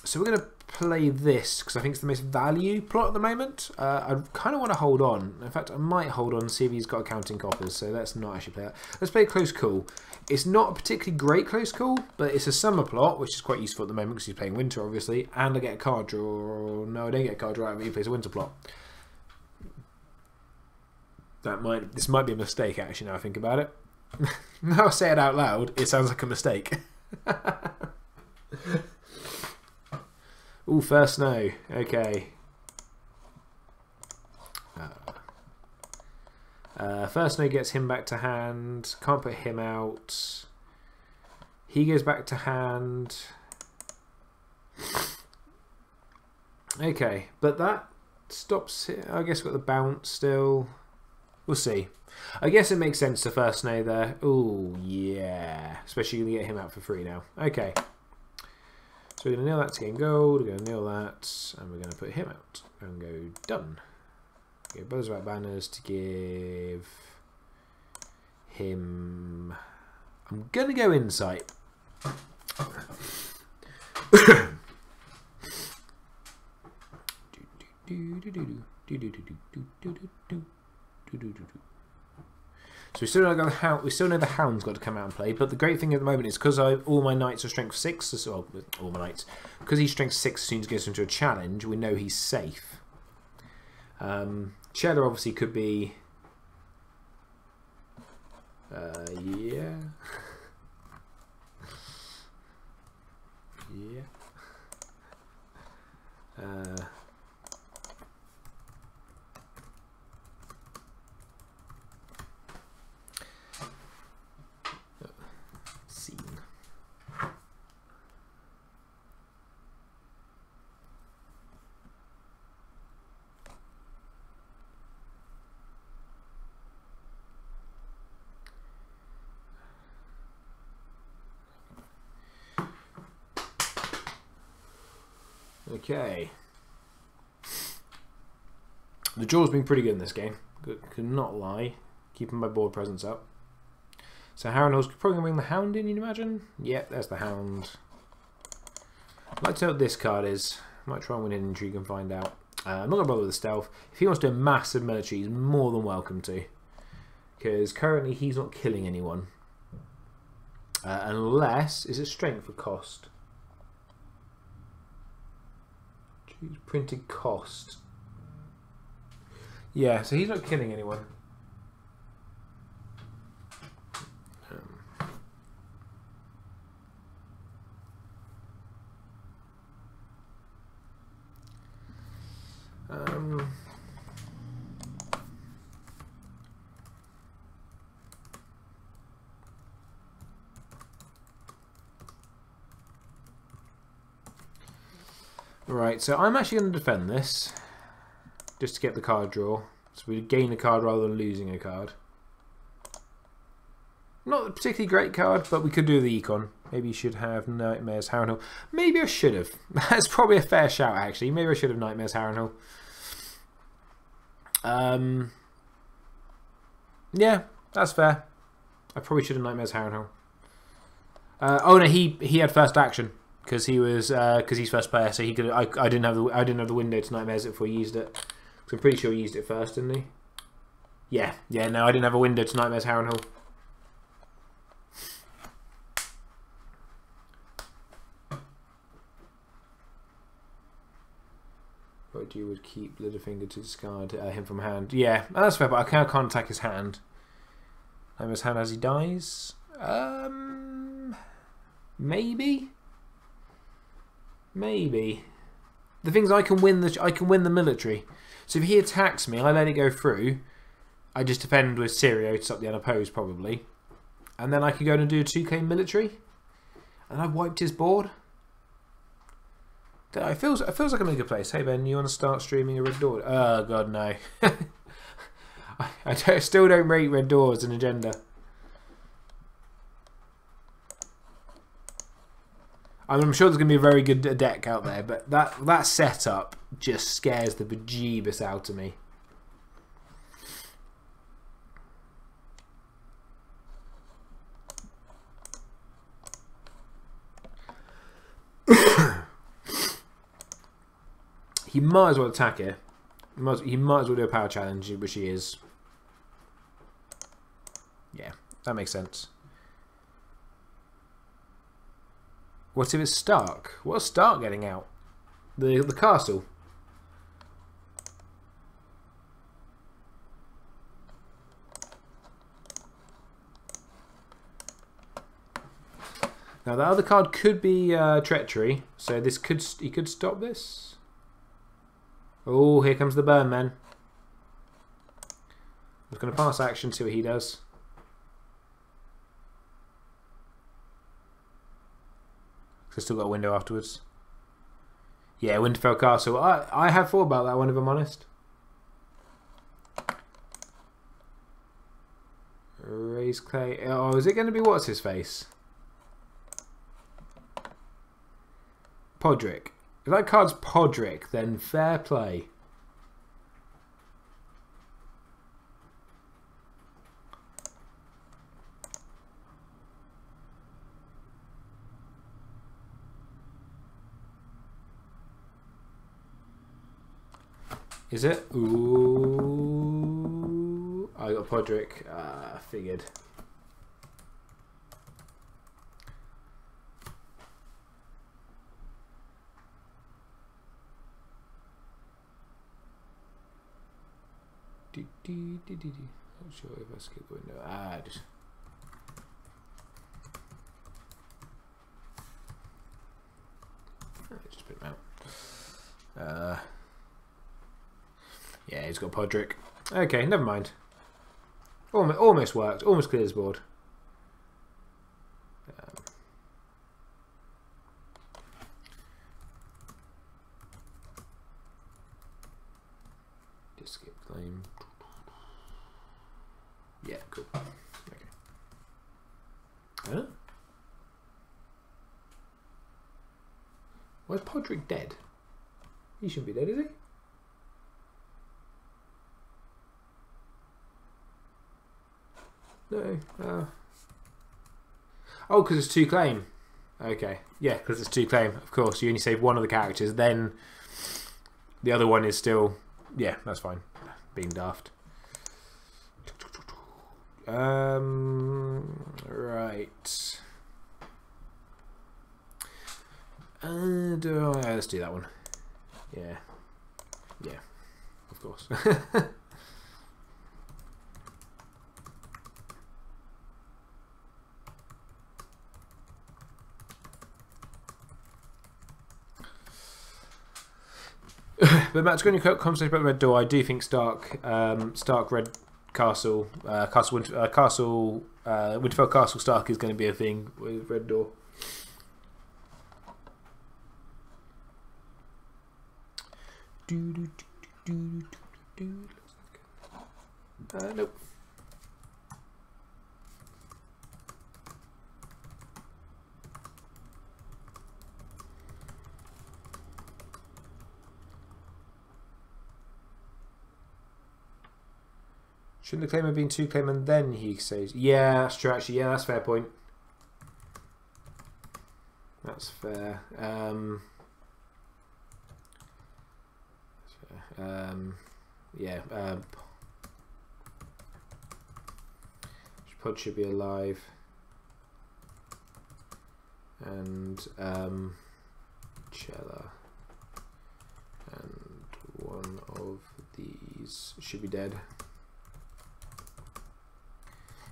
So we're going to play this, because I think it's the most value plot at the moment. I kind of want to hold on. In fact, I might hold on and see if he's got accounting coppers, so let's not actually play that. Let's play Close Call. It's not a particularly great Close Call, but it's a summer plot, which is quite useful at the moment because he's playing winter, obviously, and I get a card draw. No, I don't get a card draw out of it. He plays a winter plot. This might be a mistake, actually, now I think about it. Now I say it out loud, it sounds like a mistake. Ooh, first snow. Okay. First snow gets him back to hand. Can't put him out. He goes back to hand. Okay, but that stops it. I guess we've got the bounce still. We'll see. I guess it makes sense to first snow there. Ooh, yeah. Especially going to get him out for free now. Okay. So we're going to nail that to gain gold, we're going to nail that, and we're going to put him out and go done. Okay, Brothers About Banners to give him... I'm going to go insight. So we still know the Hound's got to come out and play, but the great thing at the moment is because all my knights are strength 6, well, all my knights, because he's strength 6 as soon as he gets into a challenge, we know he's safe. Cheddar obviously could be... yeah. Yeah. Scene. Okay. The draw's been pretty good in this game. Could not lie. Keeping my board presence up. So Harrenhal's probably going to bring the Hound in, you'd imagine? Yeah, there's the Hound. I'd like to know what this card is. Might try and win an intrigue and find out. I'm not going to bother with the stealth. If he wants to do a massive military, he's more than welcome to. Because currently he's not killing anyone. Unless... Is it strength or cost? Choose printed cost. Yeah, so he's not killing anyone. Right, so I'm actually going to defend this just to get the card draw. So we gain a card rather than losing a card. Not a particularly great card, but we could do the econ. Maybe you should have Nightmares Harrenhal. Maybe I should have. That's probably a fair shout, actually. Maybe I should have Nightmares Harrenhal. Yeah, that's fair. I probably should have Nightmares Harrenhal. Oh no, he had first action because he's first player, so he could. I didn't have the window to Nightmares it before he used it. So I'm pretty sure he used it first, didn't he? Yeah. No, I didn't have a window to Nightmares Harrenhal. But you would keep Littlefinger to discard him from hand. Yeah, that's fair, but I can't attack his hand. Nightmares hand as he dies. Maybe. The thing is, I can win the military. So if he attacks me, I let it go through. I just defend with Sirio to stop the unopposed, probably, and then I can go and do a 2k military, and I've wiped his board. It feels like I'm in a good place. Hey Ben, you want to start streaming a Red Door? Oh god, no. I still don't rate Red Door as an agenda. I'm sure there's going to be a very good deck out there, but that setup just scares the bejeebus out of me. He might as well attack it. He might as well do a power challenge, which he is. Yeah, that makes sense. What if it's Stark? What's Stark getting out? The castle. Now the other card could be treachery, so he could stop this. Oh, here comes the burn, man. I'm just going to pass action, see what he does. I still got a window afterwards. Yeah, Winterfell Castle. I have thought about that one, if I'm honest. Raise clay. Oh, is it going to be what's his face? Podrick. If that card's Podrick, then fair play. Is it? Ooh. I got Podrick. Figured. Not sure if I skip the window. Just put him out. Yeah, he's got Podrick. Okay, never mind. Almost worked. Almost cleared his board. Just skip claim. Yeah, cool. Okay. Huh? Why is Podrick dead? He shouldn't be dead, is he? No. Oh, because it's 2 claim. Okay. Yeah, because it's 2 claim. Of course, you only save one of the characters. Then the other one is still... Yeah, that's fine. Being daft. Right. Let's do that one. Yeah. Yeah. Of course. But Matt's going to conversation about the Red Door. I do think Stark Red Castle, Winterfell Castle Stark is going to be a thing with Red Door. Nope. Shouldn't the claim have been 2 claim and then he says, yeah, that's true actually, yeah, that's a fair point. That's fair. Yeah, Pod should be alive. And Chella. And one of these should be dead.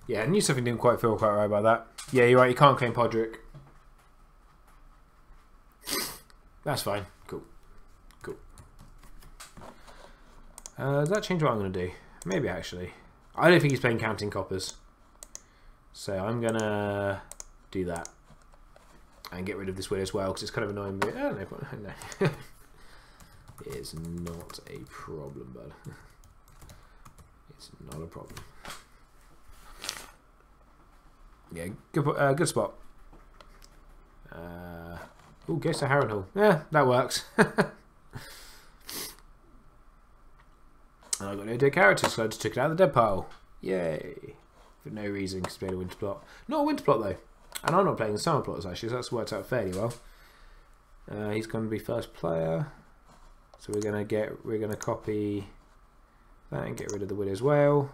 Yeah, I knew something didn't quite feel quite right about that. Yeah, you're right, you can't claim Podrick. That's fine. Cool. Cool. Does that change what I'm going to do? Maybe, actually. I don't think he's playing Counting Coppers. So I'm going to do that. And get rid of this wheel as well, because it's kind of annoying me. Oh, no. It's not a problem, bud. It's not a problem. Yeah, good spot. Oh, goes to Harrenhal. Yeah, that works. And I got no dead characters, so I just took it out of the dead pile. Yay! For no reason, because we played a winter plot. Not a winter plot though, and I'm not playing the summer plots actually, so that's worked out fairly well. He's going to be first player, so we're gonna copy that and get rid of the Widow's Wail.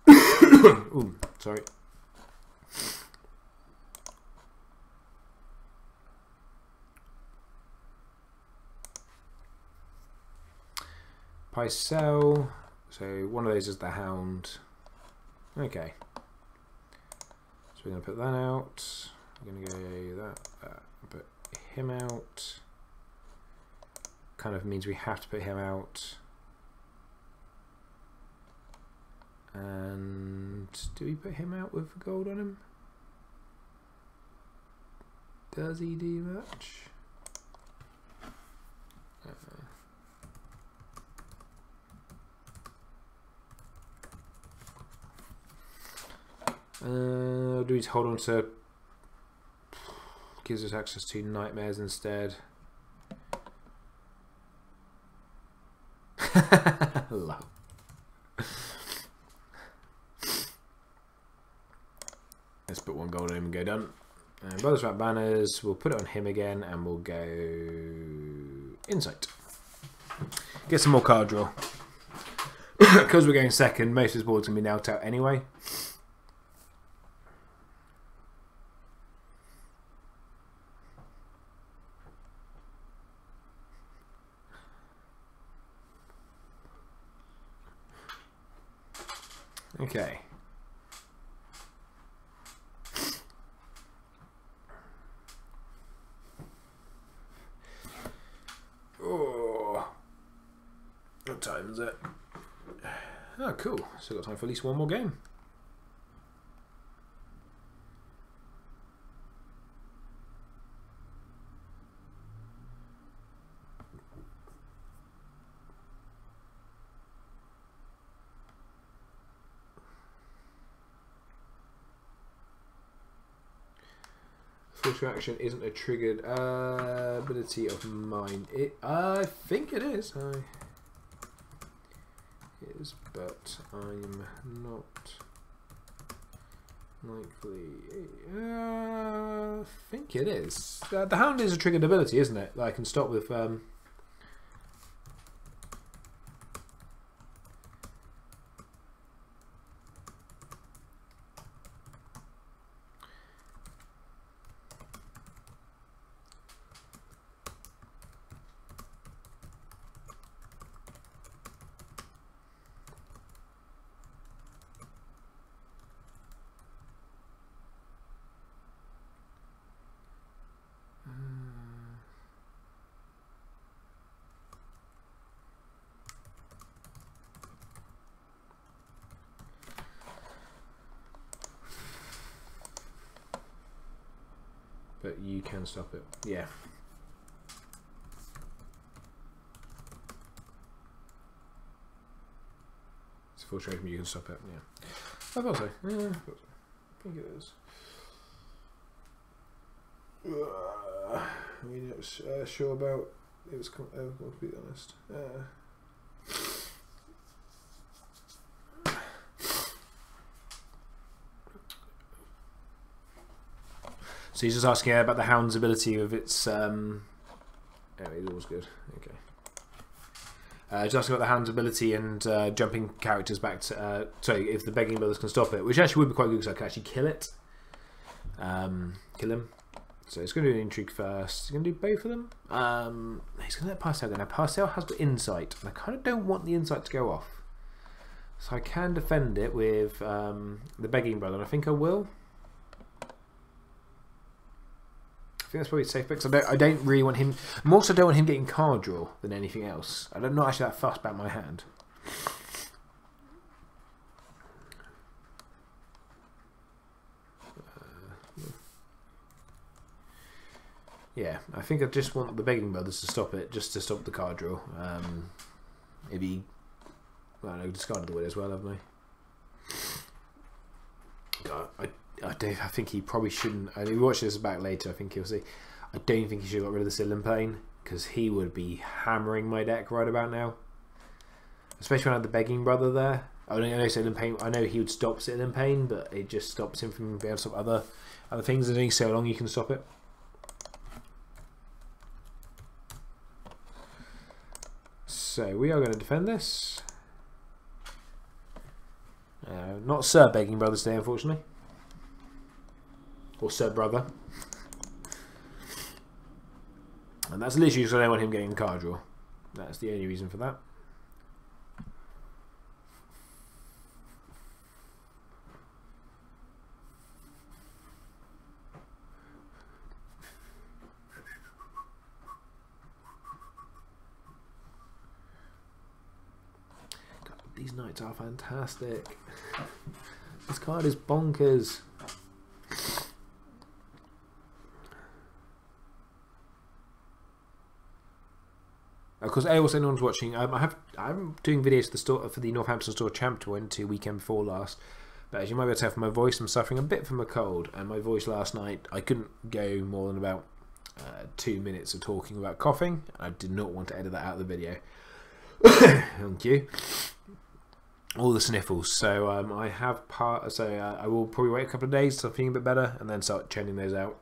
Ooh, sorry. Pycelle. So one of those is the Hound. Okay. So we're going to put that out. We're going to go that. Put him out. Kind of means we have to put him out. And do we put him out with gold on him? Does he do much? Do we hold on to? Gives us access to nightmares instead. Love. Let's put 1 gold on him and go done. Brothers Rat Banners, we'll put it on him again and we'll go Insight. Get some more card draw. Because we're going second, most of his board's going to be knelt out anyway. Okay. Oh, what time is it? Oh, cool. Still got time for at least one more game. Force reaction isn't a triggered ability of mine. I think it is. It is, but I'm not likely. I think it is. The Hound is a triggered ability, isn't it? That I can stop with. But you can stop it. Yeah. It's a full trade, but you can stop it. Yeah. I thought so. Yeah, I thought so. I think it is. I'm not sure about it was. I'll be honest. So he's just asking about the Hound's ability with its. Oh, it's always good. Okay. Just asking about the Hound's ability and jumping characters back to. Sorry, if the Begging Brothers can stop it, which actually would be quite good because I can actually kill it. Kill him. So it's going to do an intrigue first. He's going to do both of them. He's going to let Parcel go. Now Parcel has got insight, and I kind of don't want the insight to go off. So I can defend it with the Begging Brother, and I think I will. I think that's probably safe because I don't really want him. I also don't want him getting card draw than anything else. I'm not actually that fussed about my hand. Yeah, I think I just want the Begging Brothers to stop it, just to stop the card draw. Maybe I don't know, discarded the win as well, haven't I? I think he probably shouldn't. I mean, we watch this back later. I think he'll see. I don't think he should have got rid of the Ceiling Pain because he would be hammering my deck right about now. Especially when I had the Begging Brother there. I know Ceiling Pain. I know he would stop Ceiling Pain, but it just stops him from being able to stop other things. And only so long you can stop it. So we are going to defend this. Not Sir Begging Brothers today, unfortunately. Or Sir Brother. And that's literally because I don't want him getting a card draw. That's the only reason for that. God, these knights are fantastic. This card is bonkers. Of course, also anyone's watching. I'm doing videos for the store for the Northampton Store Champ Tour into weekend before last. But as you might be able to tell from my voice, I'm suffering a bit from a cold, and my voice last night I couldn't go more than about 2 minutes of talking about coughing. I did not want to edit that out of the video. Thank you. All the sniffles. So I have I will probably wait a couple of days till I'm feeling a bit better, and then start churning those out.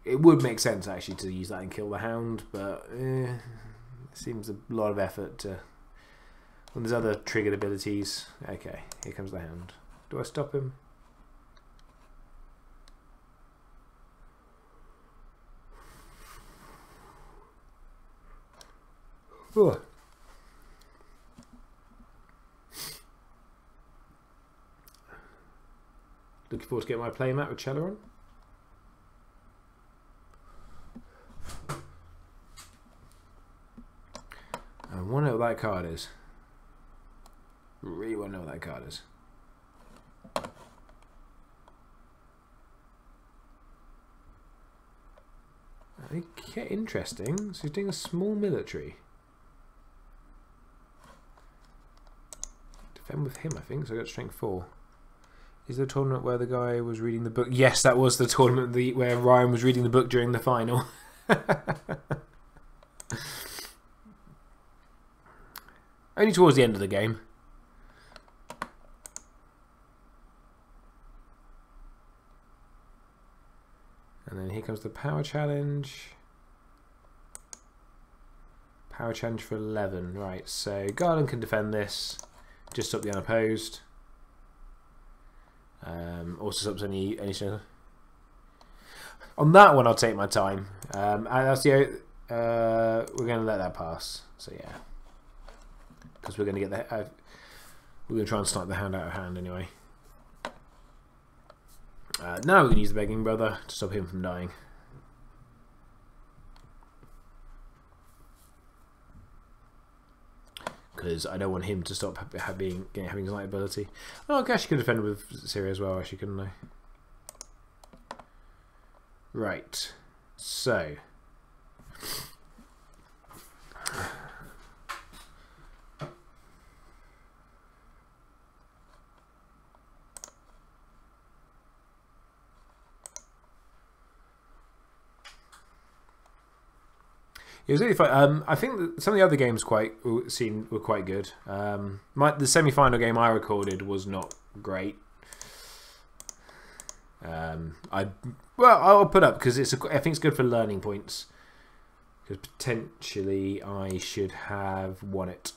It would make sense actually to use that and kill the Hound, but it seems a lot of effort to. When there's other triggered abilities. Okay, here comes the Hound. Do I stop him? Ugh. Looking forward to getting my play mat with Chella on. I want to know what that card is. Really want to know what that card is. Okay, interesting. So he's doing a small military. Defend with him, I think. So I got strength 4. Is there a tournament where the guy was reading the book? Yes, that was the tournament where Ryan was reading the book during the final. Only towards the end of the game. And then here comes the power challenge. Power challenge for 11. Right, so Garland can defend this. Just stop the unopposed. Also stops any on that one. I'll take my time. And that's the we're going to let that pass. So yeah, because we're going to get the we're going to try and snipe the hand out of hand anyway. Now we're going to use the begging brother to stop him from dying. Because I don't want him to stop having his light ability. Oh, I actually could defend with Syria as well, actually, couldn't I? Right. So. It was really fun. I think that some of the other games were quite good. The semi-final game I recorded was not great. I'll put up because I think it's good for learning points. Because potentially I should have won it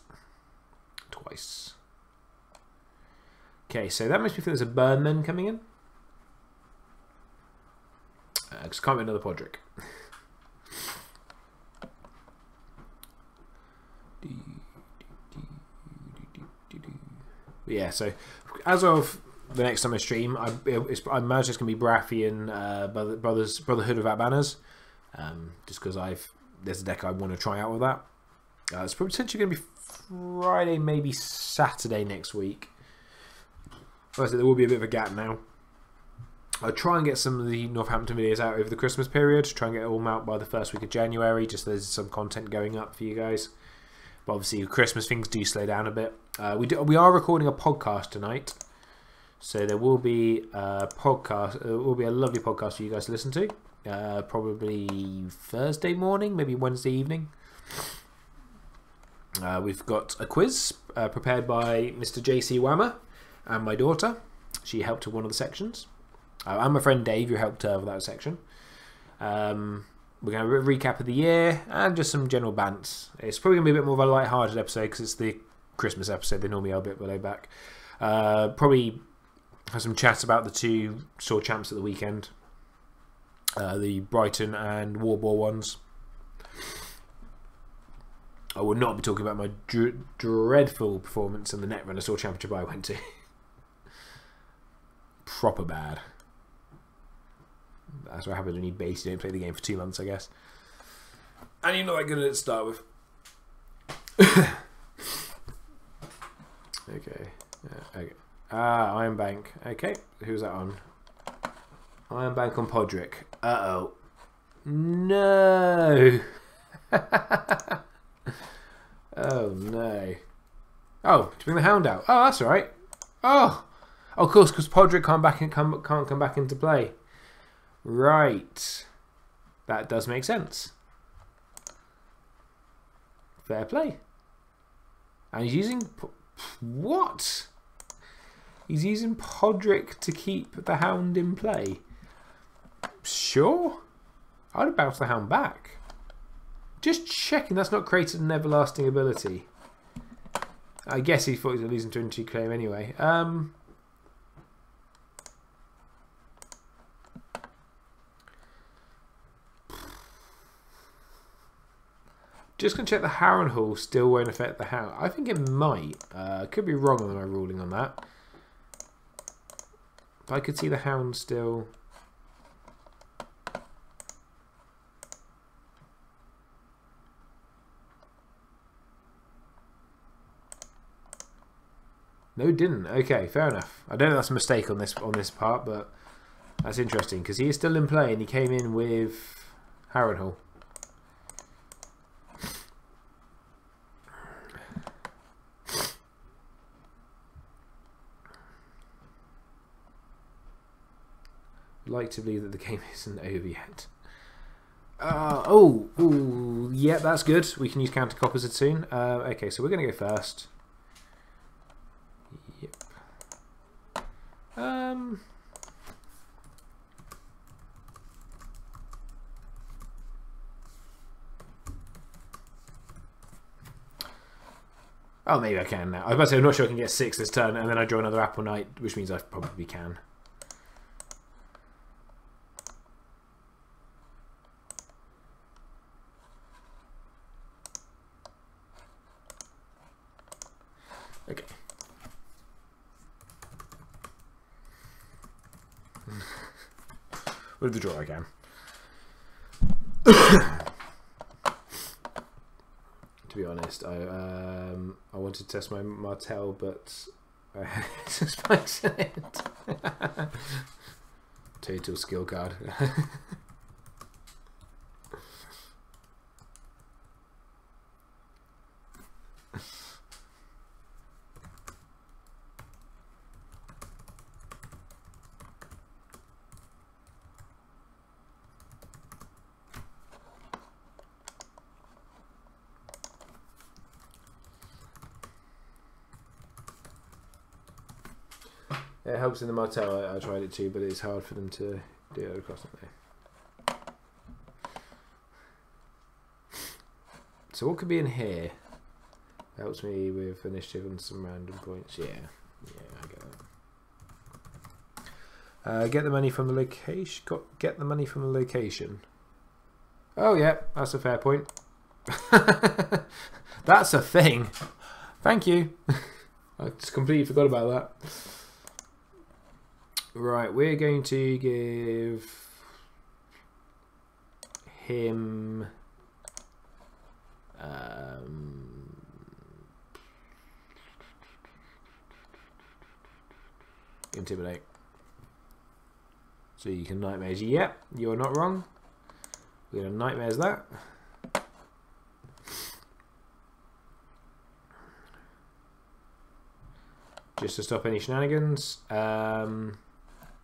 twice. Okay, so that makes me think there's a Burnman coming in. Because can't be another Podrick. Yeah, so as of the next time I stream, I imagine it's going to be Braffy and Brotherhood without banners, just because there's a deck I want to try out with that. It's potentially going to be Friday, maybe Saturday next week. Like I said, there will be a bit of a gap now. I'll try and get some of the Northampton videos out over the Christmas period, try and get all out by the first week of January, just so there's some content going up for you guys. But obviously, Christmas things do slow down a bit. We are recording a podcast tonight, so there will be a podcast. It will be a lovely podcast for you guys to listen to. Probably Thursday morning, maybe Wednesday evening. We've got a quiz prepared by Mr. JC Whammer and my daughter. She helped with one of the sections. And my friend Dave, who helped her with that section. We're going to recap of the year and just some general bants. It's probably going to be a bit more of a light-hearted episode because it's the Christmas episode. They normally are a bit laid back. Probably have some chats about the two sword champs at the weekend. The Brighton and Warboar ones. I will not be talking about my dreadful performance in the Netrunner Sword Championship I went to. Proper bad. That's what happens when you basically don't play the game for 2 months, I guess. And you're not that good at it to start with. Okay. Okay. Iron Bank. Okay. Who's that on? Iron Bank on Podrick. Uh-oh. No! Oh, no. Oh, to bring the Hound out. Oh, that's alright. Oh! Of course, because Podrick can't come back into play. Right. That does make sense. Fair play. And he's using... What? He's using Podrick to keep the Hound in play. Sure. I'd have bounced the Hound back. Just checking that's not created an everlasting ability. I guess he thought he was losing to into claim anyway. Just going to check the Harrenhal still won't affect the Hound. I think it might. Could be wrong on my ruling on that. But I could see the Hound still. No, it didn't. Okay, fair enough. I don't know if that's a mistake on this part, but that's interesting because he is still in play and he came in with Harrenhal. Like to believe that the game isn't over yet. Oh, yeah, that's good. We can use counter opposite soon. Okay, so we're going to go first. Yep. Oh, maybe I can now. I was about to say, I'm not sure I can get 6 this turn, and then I draw another Apple Knight, which means I probably can. Okay. With the draw I can. To be honest, I wanted to test my Martell, but I had spikes in it. Total skill card. It helps in the Martell. I tried it too, but it's hard for them to do it across there. So what could be in here? Helps me with initiative and some random points. Yeah, I get that. Get the money from the location. Get the money from the location. Oh yeah, that's a fair point. That's a thing. Thank you. I just completely forgot about that. Right, we're going to give him intimidate. So you can nightmares. Yep, you're not wrong. We're going to nightmares that. Just to stop any shenanigans.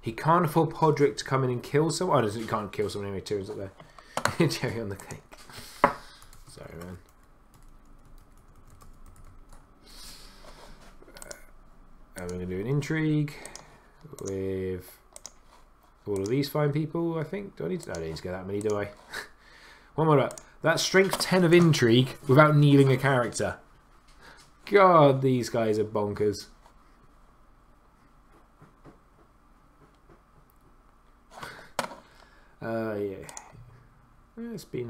He can't afford Podrick to come in and kill someone. Oh, he can't kill someone anyway. Tyrell's up there. Cherry on the cake. Sorry, man. And we're going to do an intrigue with all of these fine people, I think. Do I need to? I don't need to get that many, do I? One more up. That's strength 10 of intrigue without needing a character. God, these guys are bonkers. Yeah. It's been.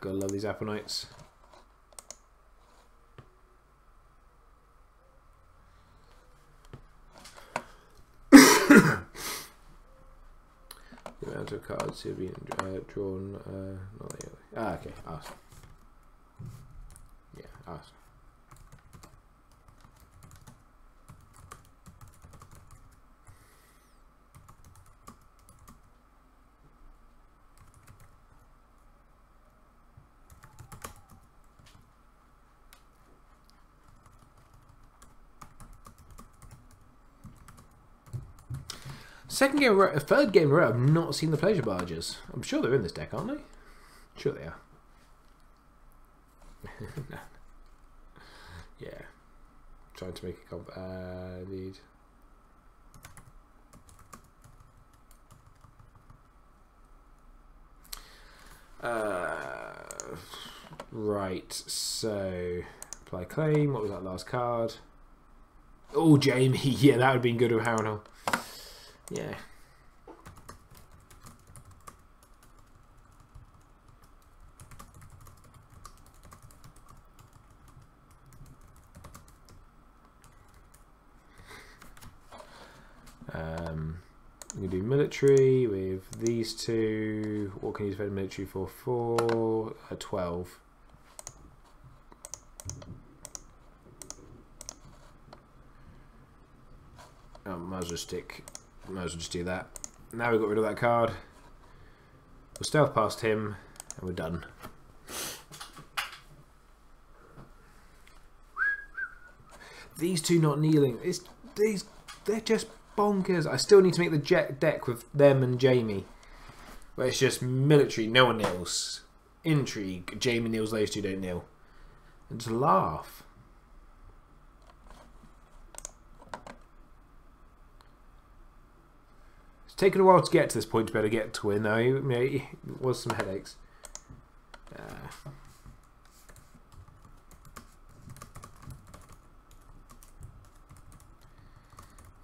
Gotta love these Apple Knights. The amount of cards to be drawn. Not that yet. Ah, okay. Ask. Yeah, ask. Second game, third game in a row, I've not seen the pleasure barges. I'm sure they're in this deck, aren't they? Sure they are. No. Yeah. Trying to make a comp. Need. Right, so apply claim. What was that last card? Oh, Jamie. Yeah, that would have been good with Harrenhal. Yeah. We can do military with these two. What can you use for military for? 4, 12. Oh, might as well just do that. Now we've got rid of that card. We'll stealth past him, and we're done. These two not kneeling. They're just bonkers. I still need to make the jet deck with them and Jamie, where it's just military, no one kneels. Intrigue, Jamie kneels, those two don't kneel. And just laugh. It's taken a while to get to this point to be able to get to win, though. It was some headaches.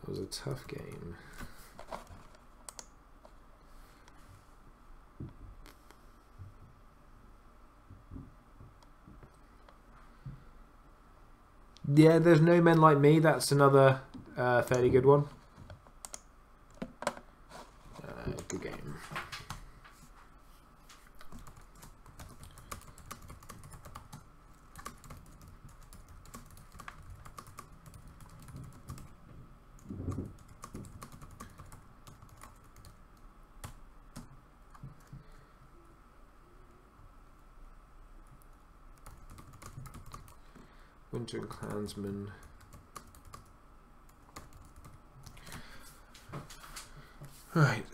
It was a tough game. Yeah, there's no men like me. That's another fairly good one. Good game. Winter and Clansman. Right.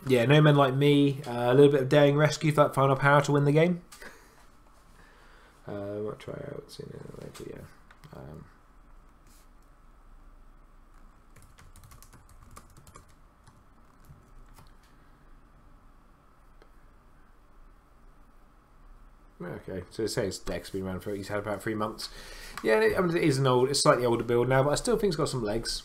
Yeah, no men like me. A little bit of daring rescue for that final power to win the game. Might try out soon later, yeah. Okay, so it says deck's been around for, he's had about 3 months. Yeah, I mean, it is an old, it's slightly older build now, but I still think it's got some legs.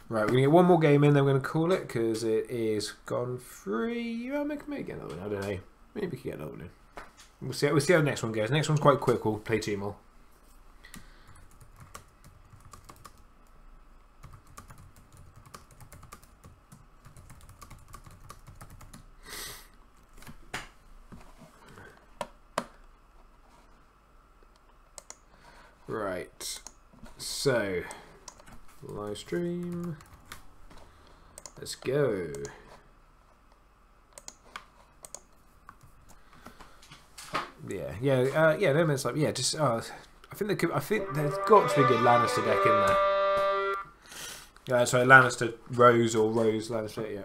Right, we're going to get one more game in, then we're going to call it, because it is gone free. Well, maybe get another one, I don't know. Maybe we can get another one in. We'll see how the next one goes. The next one's quite quick, we'll play 2 more. Right, so... live stream. Let's go. Yeah. No man's like, yeah. Just, I think there's got to be a good Lannister deck in there. Sorry, Lannister Rose or Rose Lannister. Yeah.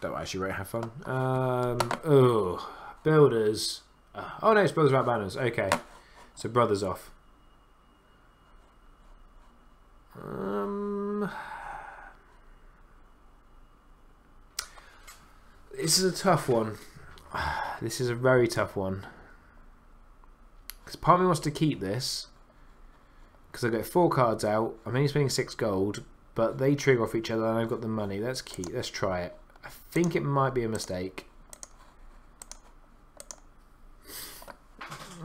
Don't actually have fun. Builders. Oh no, it's Brothers Without Banners. Okay, so Brothers off. This is a tough one. This is a very tough one. Because part of me wants to keep this. Because I get 4 cards out. I'm only spending 6 gold. But they trigger off each other and I've got the money. Let's try it. I think it might be a mistake.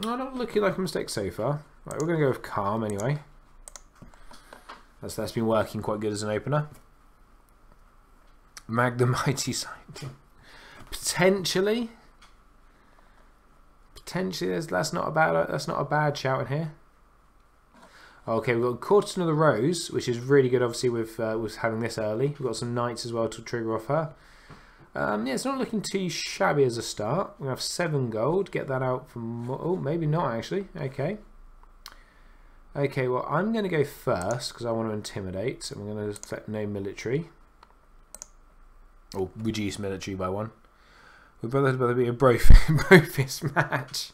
Not looking like a mistake so far. Right, we're going to go with Calm anyway. That's been working quite good as an opener. Mag the Mighty Sighting. Potentially, that's not a bad shout in here. Okay, we've got Courtesan of the Rose, which is really good, obviously with having this early. We've got some Knights as well to trigger off her. Yeah, it's not looking too shabby as a start. We have 7 gold. Get that out from... Oh, maybe not actually. Okay. Okay, well, I'm going to go first because I want to intimidate. So I'm going to select no military. Or reduce military by 1. We'd better be a Brofist match.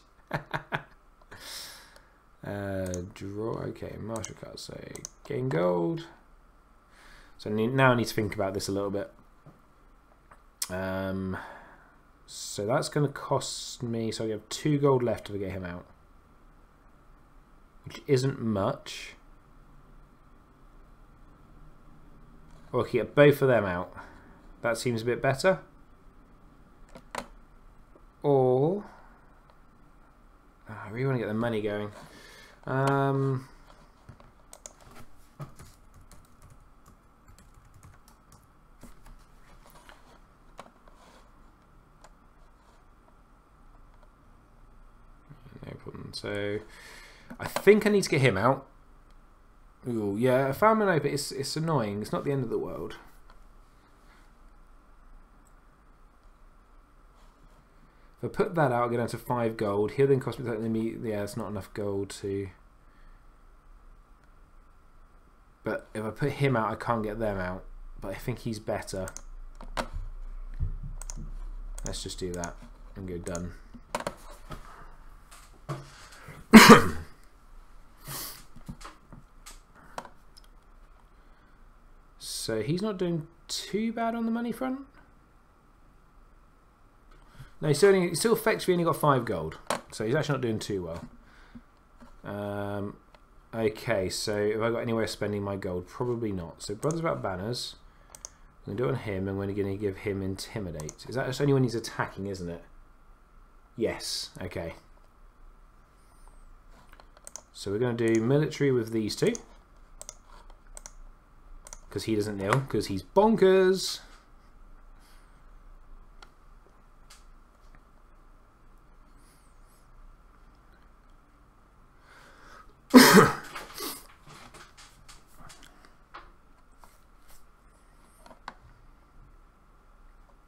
Draw. Okay, martial cards. So gain gold. So now I need to think about this a little bit. So that's going to cost me. So I have 2 gold left to get him out, which isn't much. Or I can get both of them out. That seems a bit better. Or I really want to get the money going. No problem. So I think I need to get him out. Ooh, yeah, I found an open. It's annoying. It's not the end of the world. If I put that out, I'll get down to 5 gold. He'll then cost me... Yeah, it's not enough gold to... But if I put him out, I can't get them out. But I think he's better. Let's just do that and go done. So he's not doing too bad on the money front. No, he's still effectively only got 5 gold, so he's actually not doing too well. Okay, so have I got anywhere spending my gold? Probably not. So Brothers Without Banners, I'm going to do it on him, and we're going to give him Intimidate. Is that just only when he's attacking, isn't it? Yes, okay. So we're going to do military with these 2. Because he doesn't kneel, because he's bonkers.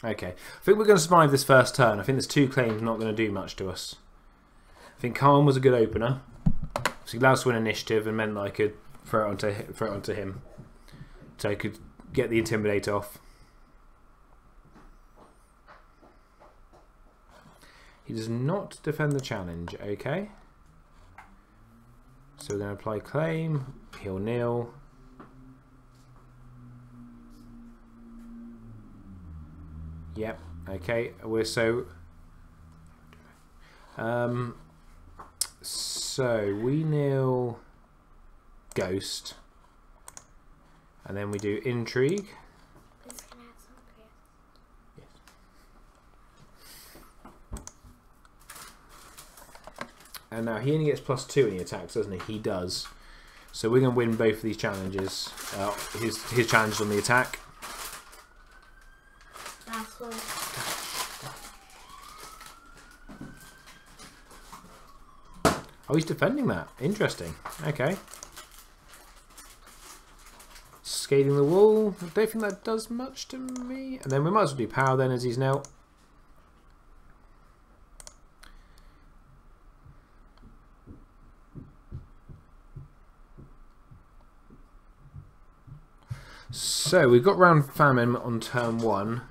Okay, I think we're going to survive this first turn. I think there's 2 claims not going to do much to us. I think Calm was a good opener. So he allowed us to win initiative and meant that I could throw it onto him. So I could get the Intimidate off. He does not defend the challenge, okay. So we're going to apply claim. He'll kneel. Yep, okay, we're so we kneel Ghost, and then we do Intrigue. Yes. And now he only gets +2 when he attacks, doesn't he? He does. So we're going to win both of these challenges. His challenge on the attack. Last one. Oh, he's defending that. Interesting. Okay. Scaling the wall. I don't think that does much to me. And then we might as well do power then as he's knelt. So we've got round famine on turn 1.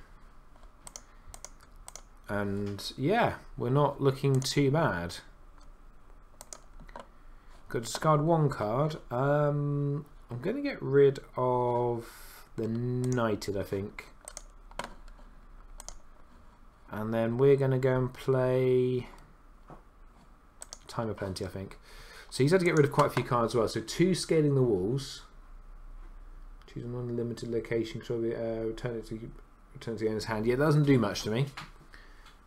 And yeah, we're not looking too bad. Got to discard 1 card. I'm going to get rid of the Knighted, I think. And then we're going to go and play Time of Plenty, I think. So he's had to get rid of quite a few cards as well. So 2 Scaling the Walls. Choose an unlimited location. Return it to the owner's hand. Yeah, that doesn't do much to me.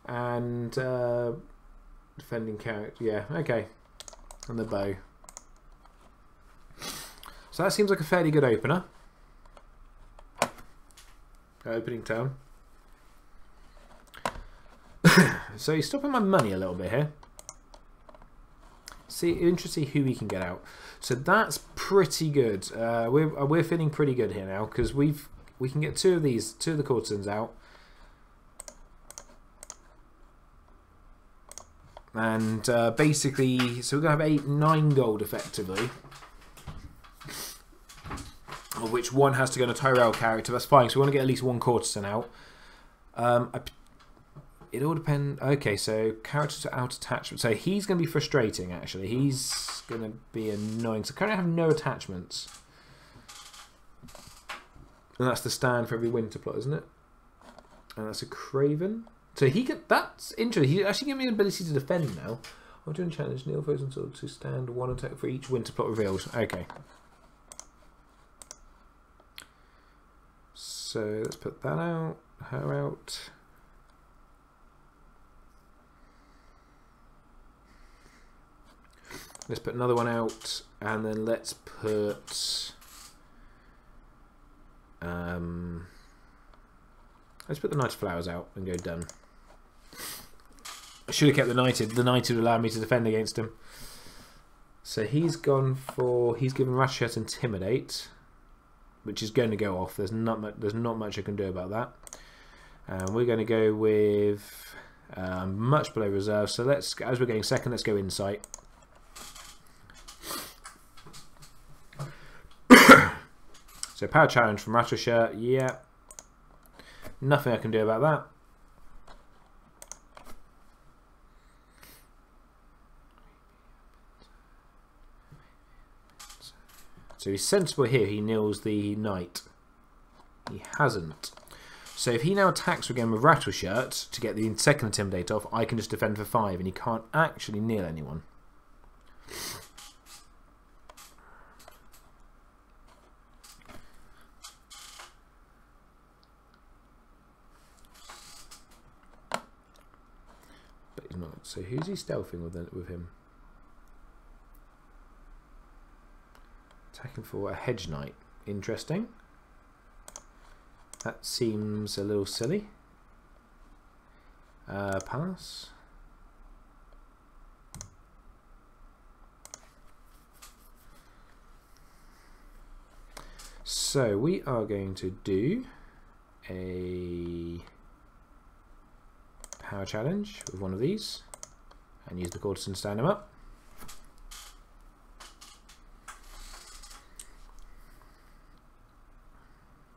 And defending character. Yeah, okay. And the bow. So that seems like a fairly good opener. Opening turn. So he's stopping my money a little bit here. See, interesting who we can get out. So that's pretty good. We're feeling pretty good here now because we can get 2 of the courtesans out. And basically, so we're going to have 9 gold effectively. Of which one has to go on a Tyrell character. That's fine, so we want to get at least 1 courtesan out. It all depends. Okay, so characters out attachment. So he's going to be frustrating, actually. He's going to be annoying. So currently I have no attachments. And that's the stand for every winter plot, isn't it? And that's a Craven. So he can. That's interesting. He actually gives me the ability to defend now. I'm doing challenge. Neil frozen sword to stand 1 attack for each winter plot revealed. Okay. So let's put that out. Her out. Let's put another one out, and then let's put the Knight of Flowers out and go done. I should have kept the Knighted. The Knighted would allow me to defend against him. So he's gone for. He's given Ratchet Intimidate, which is going to go off. There's not much I can do about that. And we're going to go with much below reserve. So let's, as we're getting second, let's go Insight. So power challenge from Rattleshirt, yeah. Nothing I can do about that. So he's sensible here, he nails the Knight. He hasn't. So if he now attacks again with Rattleshirt to get the second Intimidate off, I can just defend for 5 and he can't actually kneel anyone. So who's he stealthing with him? Attacking for a Hedge Knight. Interesting. That seems a little silly. Pass. So we are going to do a power challenge with one of these. And use the courtesan to stand him up.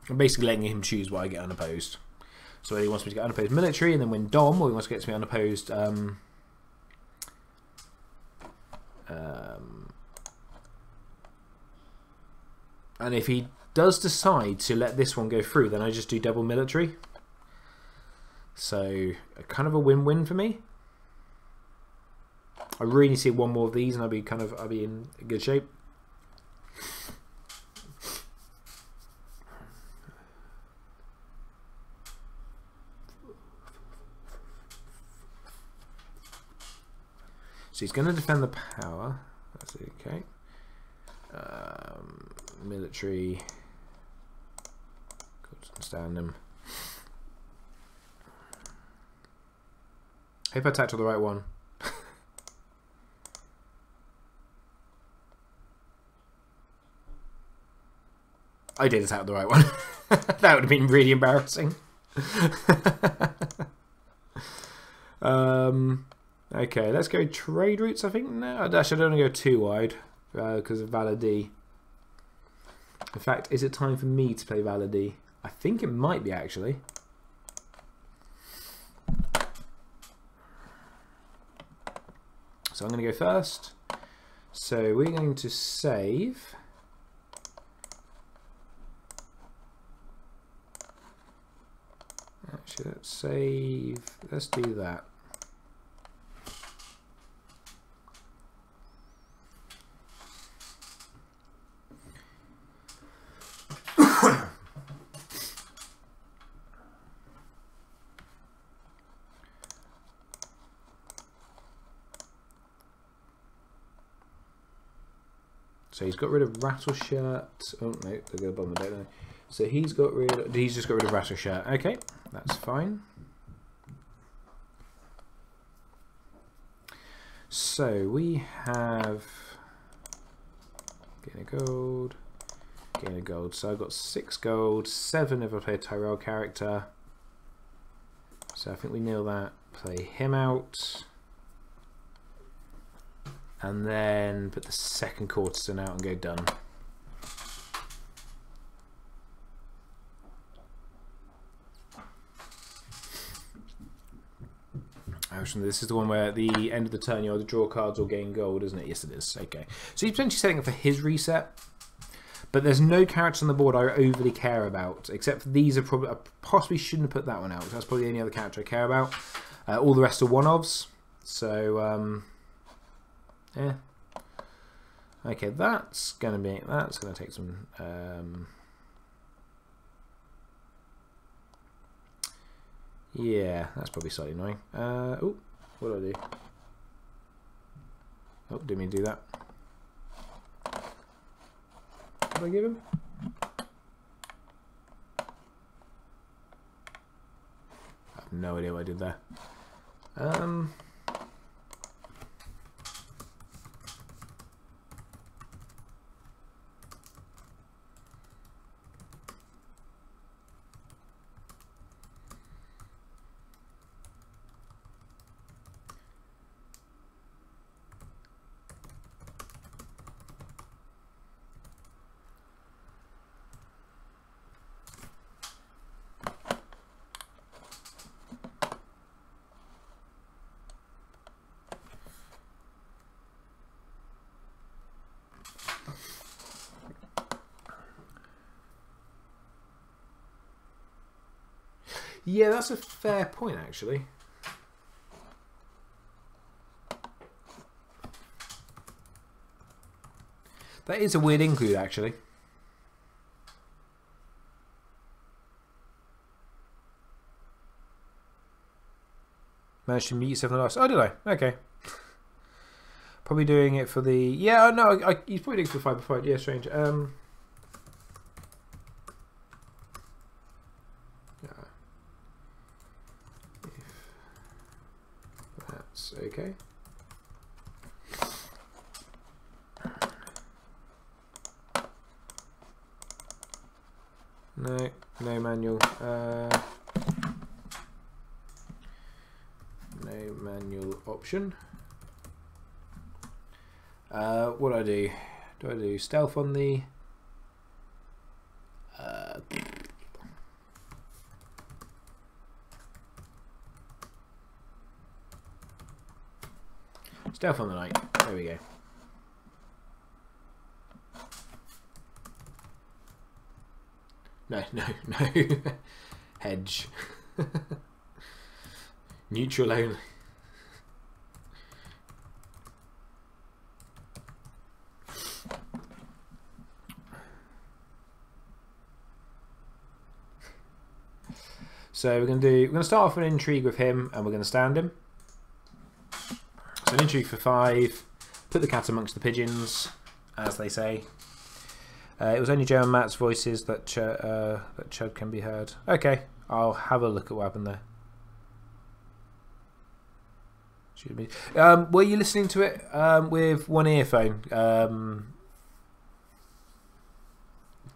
I'm basically letting him choose what I get unopposed. So whether he wants me to get unopposed military and then win Dom, or he wants to get me unopposed and if he does decide to let this one go through, then I just do double military. So kind of a win-win for me. I really see one more of these and I'll be in good shape. So he's going to defend the power. That's okay. Military. Stand him. Hope I tacked on the right one. I did attack the right one. That would have been really embarrassing. Okay, let's go trade routes, I think. No, actually, I don't want to go too wide because of Valadi. In fact, is it time for me to play Valadi? I think it might be, actually. So I'm going to go first. So we're going to save. Actually, let's save. Let's do that. So he's got rid of Rattleshirt. Oh no, they're going to bomb, don't they? So he's got rid of, he's just got rid of Rattleshirt. Okay, that's fine. So we have gain a gold, gain a gold. So I've got 6 gold, 7 if I play a Tyrell character. So I think we nail that. Play him out. And then put the second courtesan out and go done. This is the one where at the end of the turn you either draw cards or gain gold, isn't it? Yes, it is. Okay. So he's potentially setting up for his reset. But there's no characters on the board I overly care about, except for these are probably... I possibly shouldn't have put that one out. That's probably the only other character I care about. All the rest are one-ofs. So, yeah. Okay, that's going to take some... yeah, that's probably slightly annoying. Oh, what do I do? Oh, didn't mean to do that. What did I give him? I have no idea what I did there. Yeah, that's a fair point, actually. That is a weird include, actually. Managed to mute yourself in the last... Oh, did I? Okay. Probably doing it for the... Yeah, no, he's probably doing it for 5x5. Yeah, strange. That's okay. No manual. No manual option. What do I do? Do I do stealth on the... stealth on the knight. There we go. No. Hedge. Neutral only. So we're going to start off with an intrigue with him, and we're going to stand him. So an intrigue for 5. Put the cat amongst the pigeons, as they say. It was only Joe and Matt's voices that Chud can be heard. Okay, I'll have a look at what happened there. Should be. Were you listening to it with one earphone?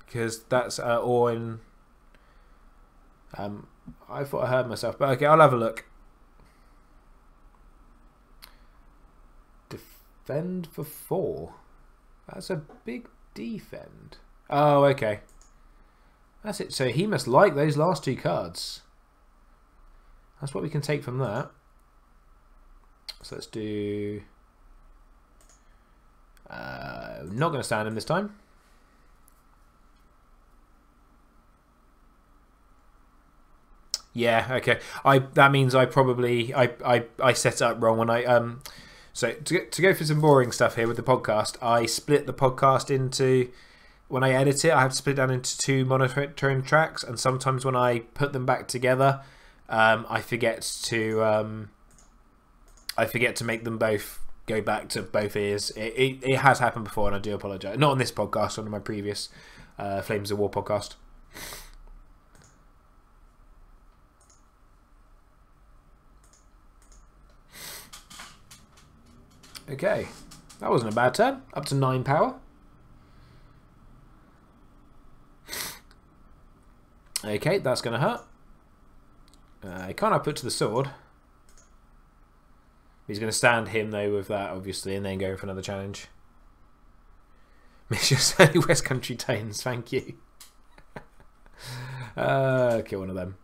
Because that's or in. I thought I heard myself, but okay, I'll have a look. Defend for 4. That's a big defend. Oh, okay. That's it. So he must like those last 2 cards. That's what we can take from that. So let's do... not going to stand him this time. Yeah, okay. That means I probably I set it up wrong when I so to go for some boring stuff here with the podcast, I split the podcast into, when I edit it, I have to split it down into 2 monotone tracks, and sometimes when I put them back together, I forget to make them both go back to both ears. It has happened before, and I do apologise. Not on this podcast, on my previous Flames of War podcast. Okay, that wasn't a bad turn. Up to 9 power. Okay, that's going to hurt. Can't I put to the sword? He's going to stand him, though, with that, obviously, and then go for another challenge. Mission Sunny West Country Tones, thank you. Kill one of them.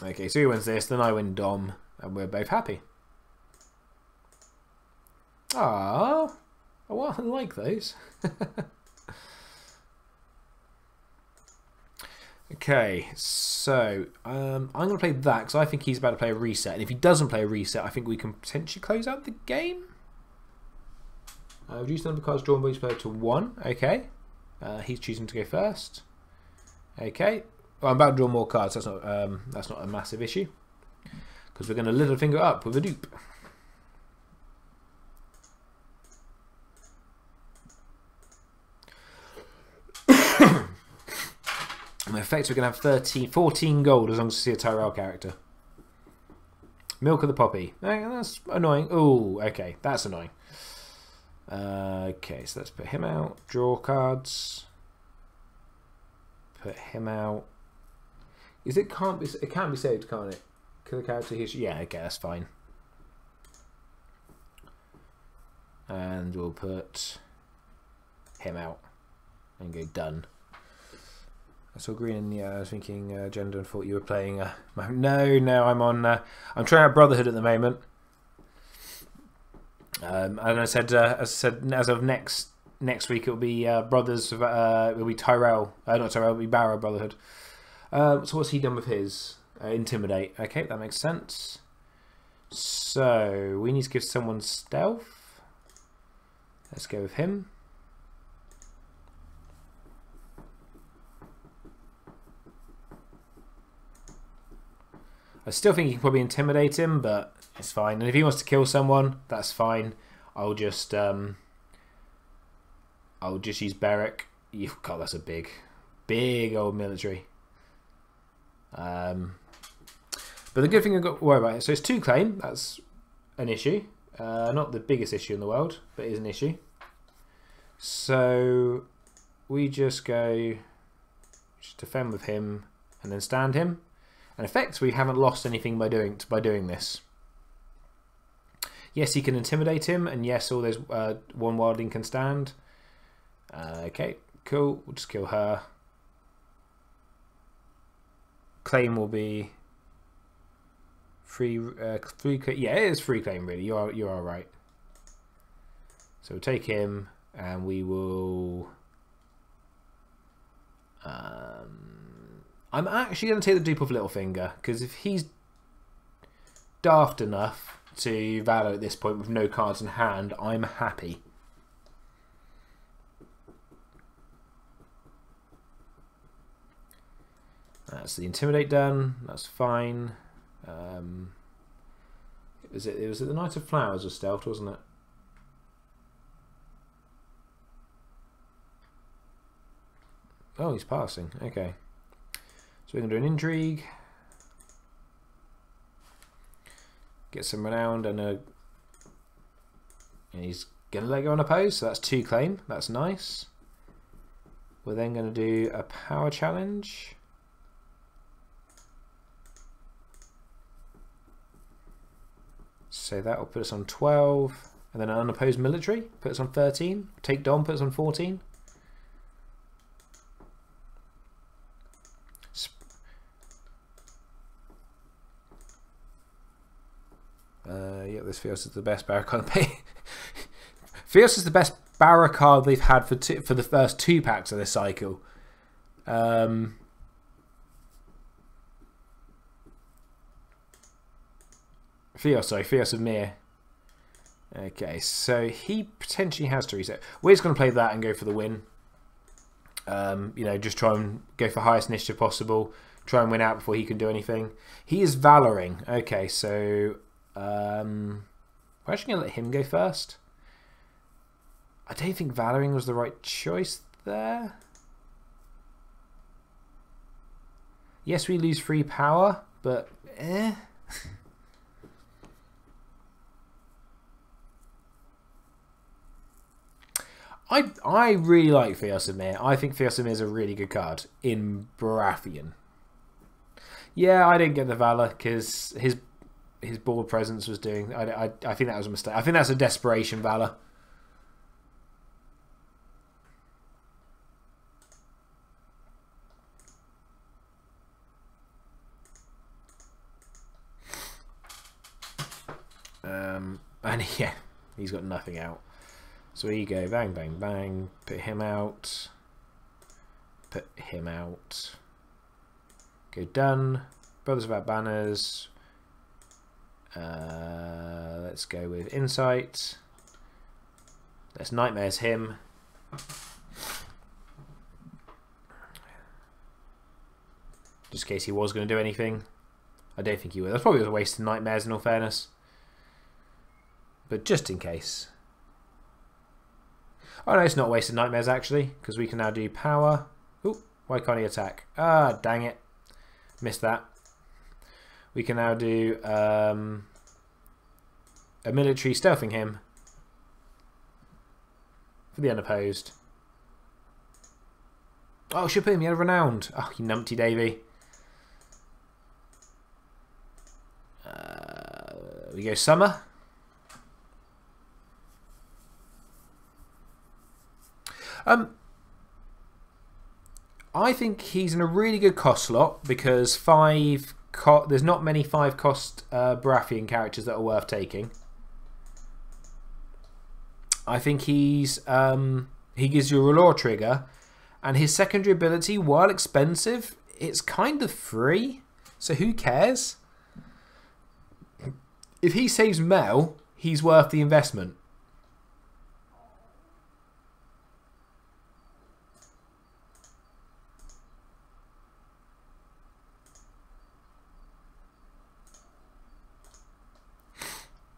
Okay, so he wins this, then I win Dom, and we're both happy. Ah, well, I like those. Okay, so I'm going to play that because I think he's about to play a reset. And if he doesn't play a reset, I think we can potentially close out the game. Reduce the number of cards drawn by each player to 1. Okay. He's choosing to go first. Okay. Well, I'm about to draw more cards. That's not a massive issue. Because we're going to little finger up with a dupe. In effect, we're going to have 14 gold as long as we see a Tyrell character. Milk of the Poppy. That's annoying. Oh, okay. That's annoying. Okay, so let's put him out. Draw cards. Put him out. It can't be saved, can't it? Kill the character here. Yeah, okay, that's fine. And we'll put him out. And go done. I saw green in the I was thinking gender and thought you were playing no, I'm on I'm trying out Brotherhood at the moment. And I said as of next week it'll be Brothers it'll be Tyrell. Not Tyrell, it'll be Barrow Brotherhood. So what's he done with his? Intimidate. Okay, that makes sense. So we need to give someone stealth. Let's go with him. I still think you can probably intimidate him, but it's fine. And if he wants to kill someone, that's fine. I'll just use Beric. God, that's a big old military. But the good thing I've got to worry about, so it's 2 claim. That's an issue. Not the biggest issue in the world, but it is an issue. So we just defend with him and then stand him. In effect, we haven't lost anything by doing this. Yes, he can intimidate him, and yes, all those one wildling can stand. Okay, cool. We'll just kill her. Claim will be free. Yeah, it is free claim. Really, you are right. So we'll take him, and we will. I'm actually going to take the dupe of Littlefinger, because if he's daft enough to Valor at this point with no cards in hand, I'm happy. That's the Intimidate done, that's fine. Was it the Knight of Flowers was stealth, wasn't it? Oh, he's passing, okay. So we're going to do an Intrigue, get some renowned, and he's going to let go unopposed, so that's 2 claim, that's nice. We're then going to do a power challenge. So that will put us on 12, and then an unopposed military, put us on 13, take Dom, put us on 14. Yeah, this feels is the best barrack card. Feels is the best barrack card they've had for the first 2 packs of this cycle. Fios of Mir. Okay, so he potentially has to reset. We're just going to play that and go for the win. You know, just try and go for highest initiative possible. Try and win out before he can do anything. He is Valoring. Okay, so we're actually going to let him go first. I don't think Valoring was the right choice there. Yes, we lose free power, but eh. I really like Fios of Mir. I think Fios of Mir is a really good card in Baratheon. Yeah, I didn't get the Valor because his board presence was doing. I think that was a mistake. I think that's a desperation Valor. And yeah, he's got nothing out. So here you go, bang, bang, bang. Put him out. Put him out. Go done. Brothers Without Banners. Let's go with Insight. Let's Nightmares him. Just in case he was going to do anything. I don't think he would. That's probably a waste of Nightmares in all fairness. But just in case. Oh no, it's not wasted Nightmares actually, because we can now do power. Ooh, why can't he attack? Ah, dang it. Missed that. We can now do a military stealthing him for the unopposed. Oh, should put him, he had a renowned. Oh, you numpty Davy. We go summer. I think he's in a really good cost slot because there's not many 5-cost Baratheon characters that are worth taking. I think he gives you a lore trigger, and his secondary ability, while expensive, it's kind of free. So who cares? If he saves Mel, he's worth the investment.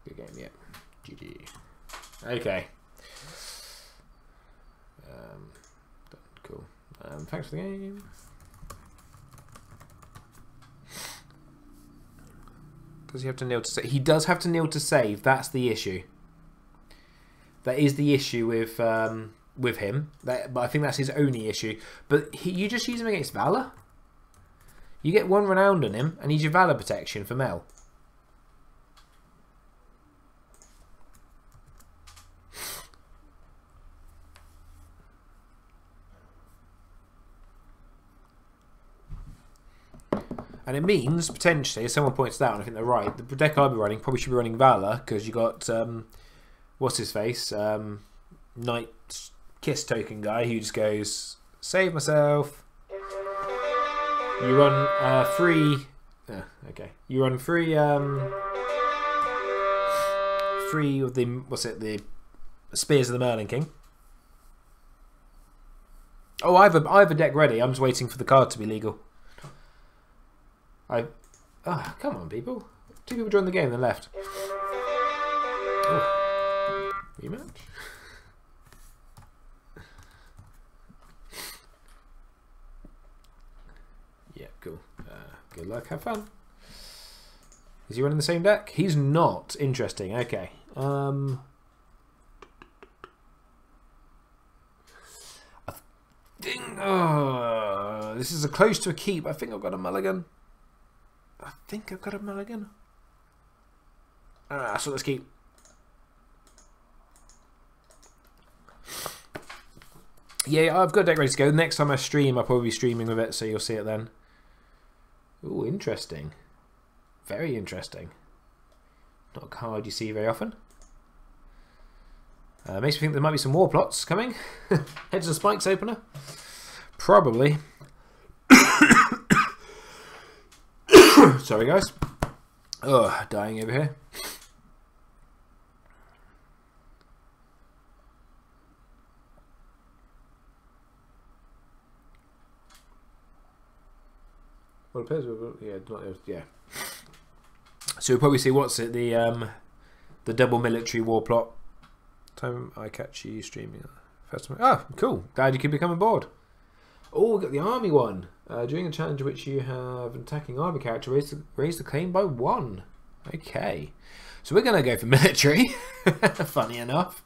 Good game, yeah. GG. Okay. Cool. Thanks for the game. Does he have to kneel to save? He does have to kneel to save. That's the issue. That is the issue with him. But I think that's his only issue. But you just use him against Valor. You get 1 renowned on him, and he's your Valor protection for Mel. And it means, potentially, as someone points out, and I think they're right, the deck I'll be running probably should be running Valor, because you got, what's his face? Knight Kiss token guy who just goes, save myself. You run 3... okay. You run 3... 3 of the... what's it? The Spears of the Merlin King. Oh, I have a deck ready. I'm just waiting for the card to be legal. Oh, come on, people. 2 people joined the game and then left. Oh. Rematch? Yeah, cool. Good luck, have fun. Is he running the same deck? He's not. Interesting, okay. I think... this is close to a keep. I think I've got a mulligan. So let's keep. Yeah, I've got a deck ready to go. Next time I stream, I'll probably be streaming with it, so you'll see it then. Ooh, interesting. Very interesting. Not a card you see very often. Makes me think there might be some war plots coming. Heads and Spikes opener. Probably. Sorry, guys. Oh, dying over here. Well, it appears yeah. So we'll probably see what's it, the double military war plot. Time I catch you streaming. First time. Oh, cool. Glad you could become on board. Oh, we got the army one. During a challenge which you have an attacking army character, raise the claim by 1. Okay. So we're going to go for military. Funny enough.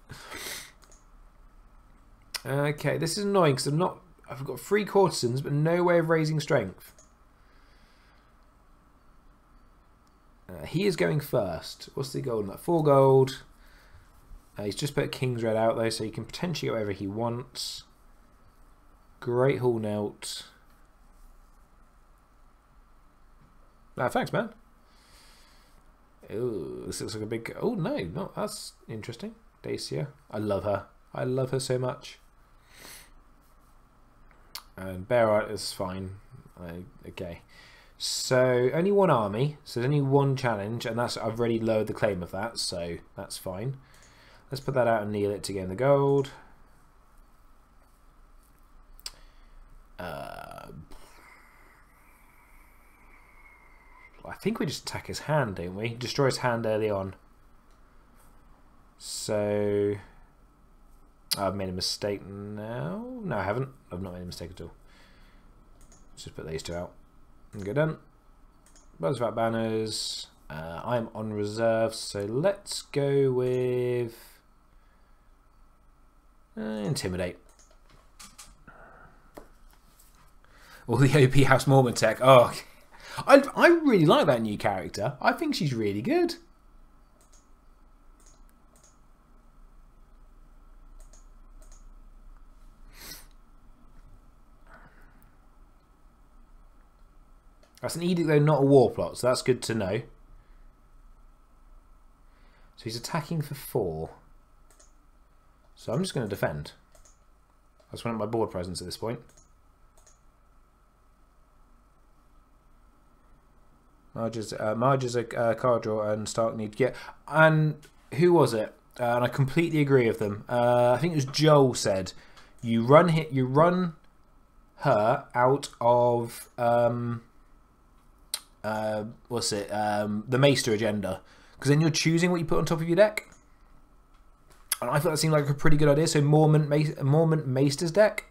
Okay, this is annoying because I've got 3 courtesans but no way of raising strength. He is going first. What's the gold on that? 4 gold. He's just put King's Red out though, so he can potentially get whatever he wants. Great Hall Knelt. Ah, thanks, man. Ooh, this looks like a big... Oh, no, not that's interesting. Dacia. I love her. I love her so much. And Bear Art is fine. Okay. So, only one army. So, there's only one challenge, and that's I've already lowered the claim of that, so that's fine. Let's put that out and kneel it to gain the gold. I think we just attack his hand, don't we? Destroy his hand early on. So... I've made a mistake now. No, I haven't. I've not made a mistake at all. Let's just put these 2 out. And go done. Buzzrat banners. I'm on reserve, so let's go with... Intimidate. All the OP House Mormon tech. Oh, I really like that new character. I think she's really good. That's an edict though, not a war plot, so that's good to know. So he's attacking for 4. So I'm just going to defend. I just want my board presence at this point. Marge is a card draw and Stark need to get. And who was it? And I completely agree with them. I think it was Joel said, you run her out of what's it? The Maester agenda, because then you're choosing what you put on top of your deck. And I thought that seemed like a pretty good idea. So Mormont Maester's deck.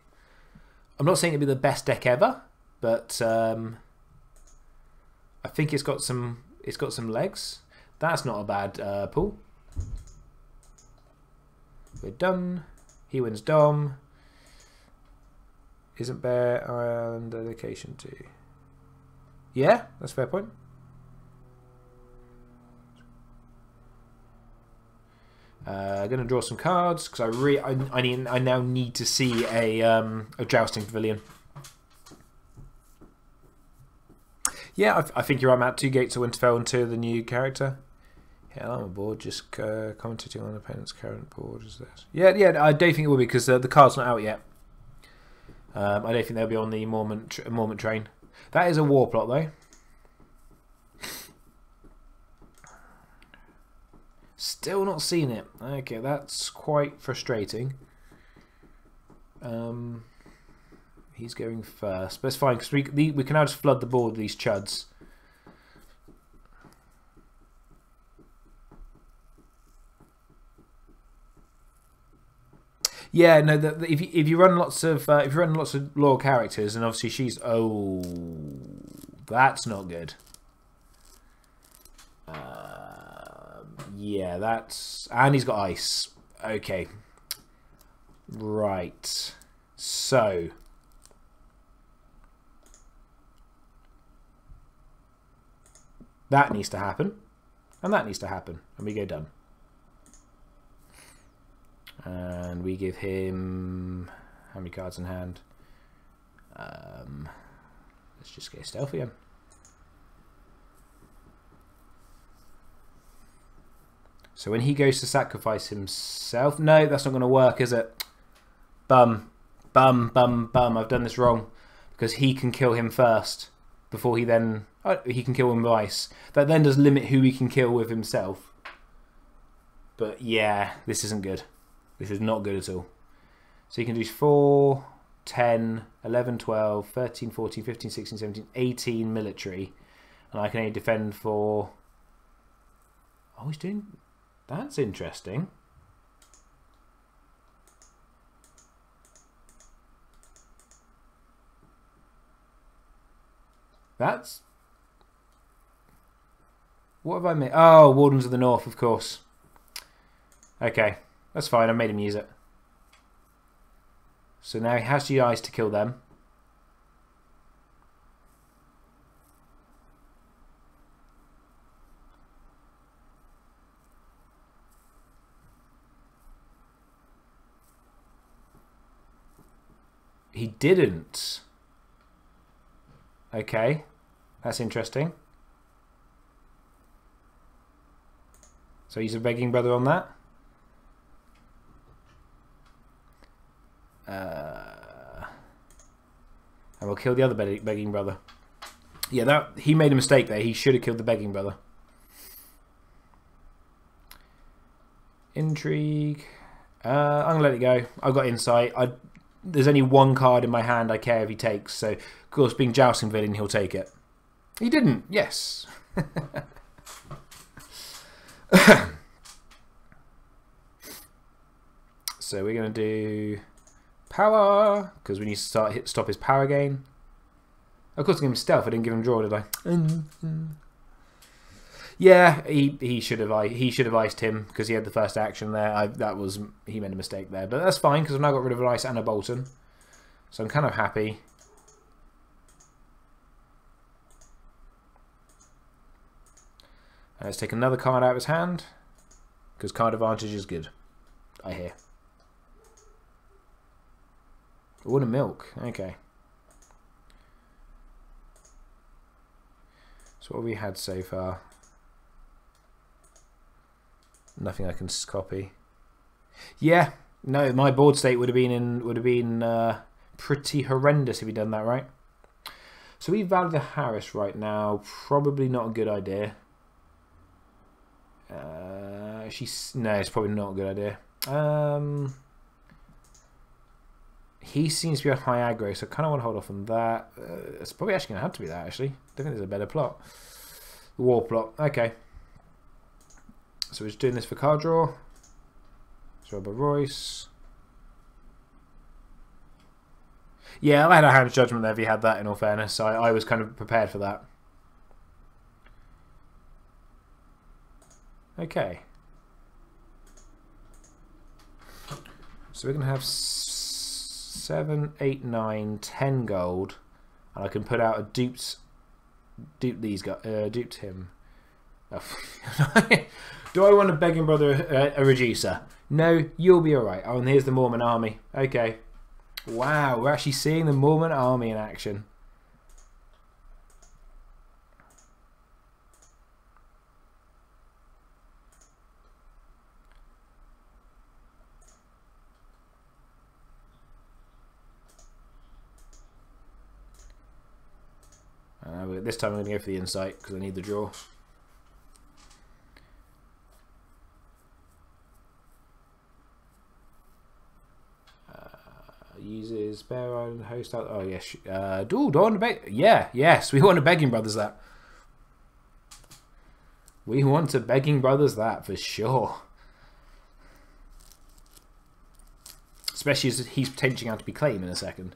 I'm not saying it'd be the best deck ever, but I think it's got some legs. That's not a bad pull. We're done. He wins Dom. Isn't Bear Island dedication to? Yeah, that's a fair point. Going to draw some cards because I now need to see a jousting pavilion. Yeah, I think you're right, Matt. 2 Gates of Winterfell and 2 of the new character. Yeah, I'm aboard. Just commentating on the opponent's current board. Is this? Yeah. I don't think it will be because the card's not out yet. I don't think they'll be on the Mormont train. That is a war plot though. Still not seen it. Okay, that's quite frustrating. He's going first, but it's fine because we can now just flood the board with these chuds. Yeah, no. If you run lots of loyal characters, and obviously she's that's not good. Yeah, and he's got ice. Okay, right. So that needs to happen, and that needs to happen, and we go done. And we give him how many cards in hand? Let's just get stealth again. So when he goes to sacrifice himself, no, that's not going to work, is it? Bum. I've done this wrong because he can kill him first before he then he can kill him twice. That then does limit who he can kill with himself. But yeah, this isn't good. This is not good at all. So you can do 4, 10, 11, 12, 13, 14, 15, 16, 17, 18 military. And I can only defend for... Oh, he's doing... That's interesting. That's... What have I made? Oh, Wardens of the North, of course. Okay. That's fine, I made him use it. So now he has GIs to kill them. He didn't. Okay. That's interesting. So he's a begging brother on that. And we'll kill the other begging brother. Yeah, he made a mistake there. He should have killed the begging brother. Intrigue. I'm going to let it go. I've got insight. There's only one card in my hand I care if he takes. So, of course, being Jousting Villain, he'll take it. He didn't. Yes. So we're going to do power, because we need to stop his power gain. Of course I gave him stealth. I didn't give him draw, did I? Yeah, he should have iced him because he had the first action there. He made a mistake there, but that's fine because I've now got rid of an ice and a Bolton, so I'm kind of happy. Let's take another card out of his hand because card advantage is good. I hear. Water milk. Okay. So what have we had so far? Nothing I can copy. Yeah, no, my board state would have been pretty horrendous if he'd done that right. So we value the Harris right now. Probably not a good idea. No, it's probably not a good idea. He seems to be on high aggro, so I kind of want to hold off on that. It's probably actually going to have to be that, actually. I don't think there's a better plot. The war plot. Okay. So we're just doing this for card draw. So by Royce. Yeah, I had a hand's judgment there if he had that, in all fairness. So I was kind of prepared for that. Okay. So we're going to have 7, 8, 9, 10 gold. And I can put out a dupe him. Oh. Do I want a begging brother a reducer? No, you'll be alright. Oh, and here's the Mormon army. Okay. Wow, we're actually seeing the Mormon army in action. This time I'm going to go for the insight because I need the draw. Uses Bear Island host out. Oh yes. Do I want to beg? Yeah, yes. We want to begging brothers that. We want to begging brothers that for sure. Especially as he's potentially going to be claim in a second.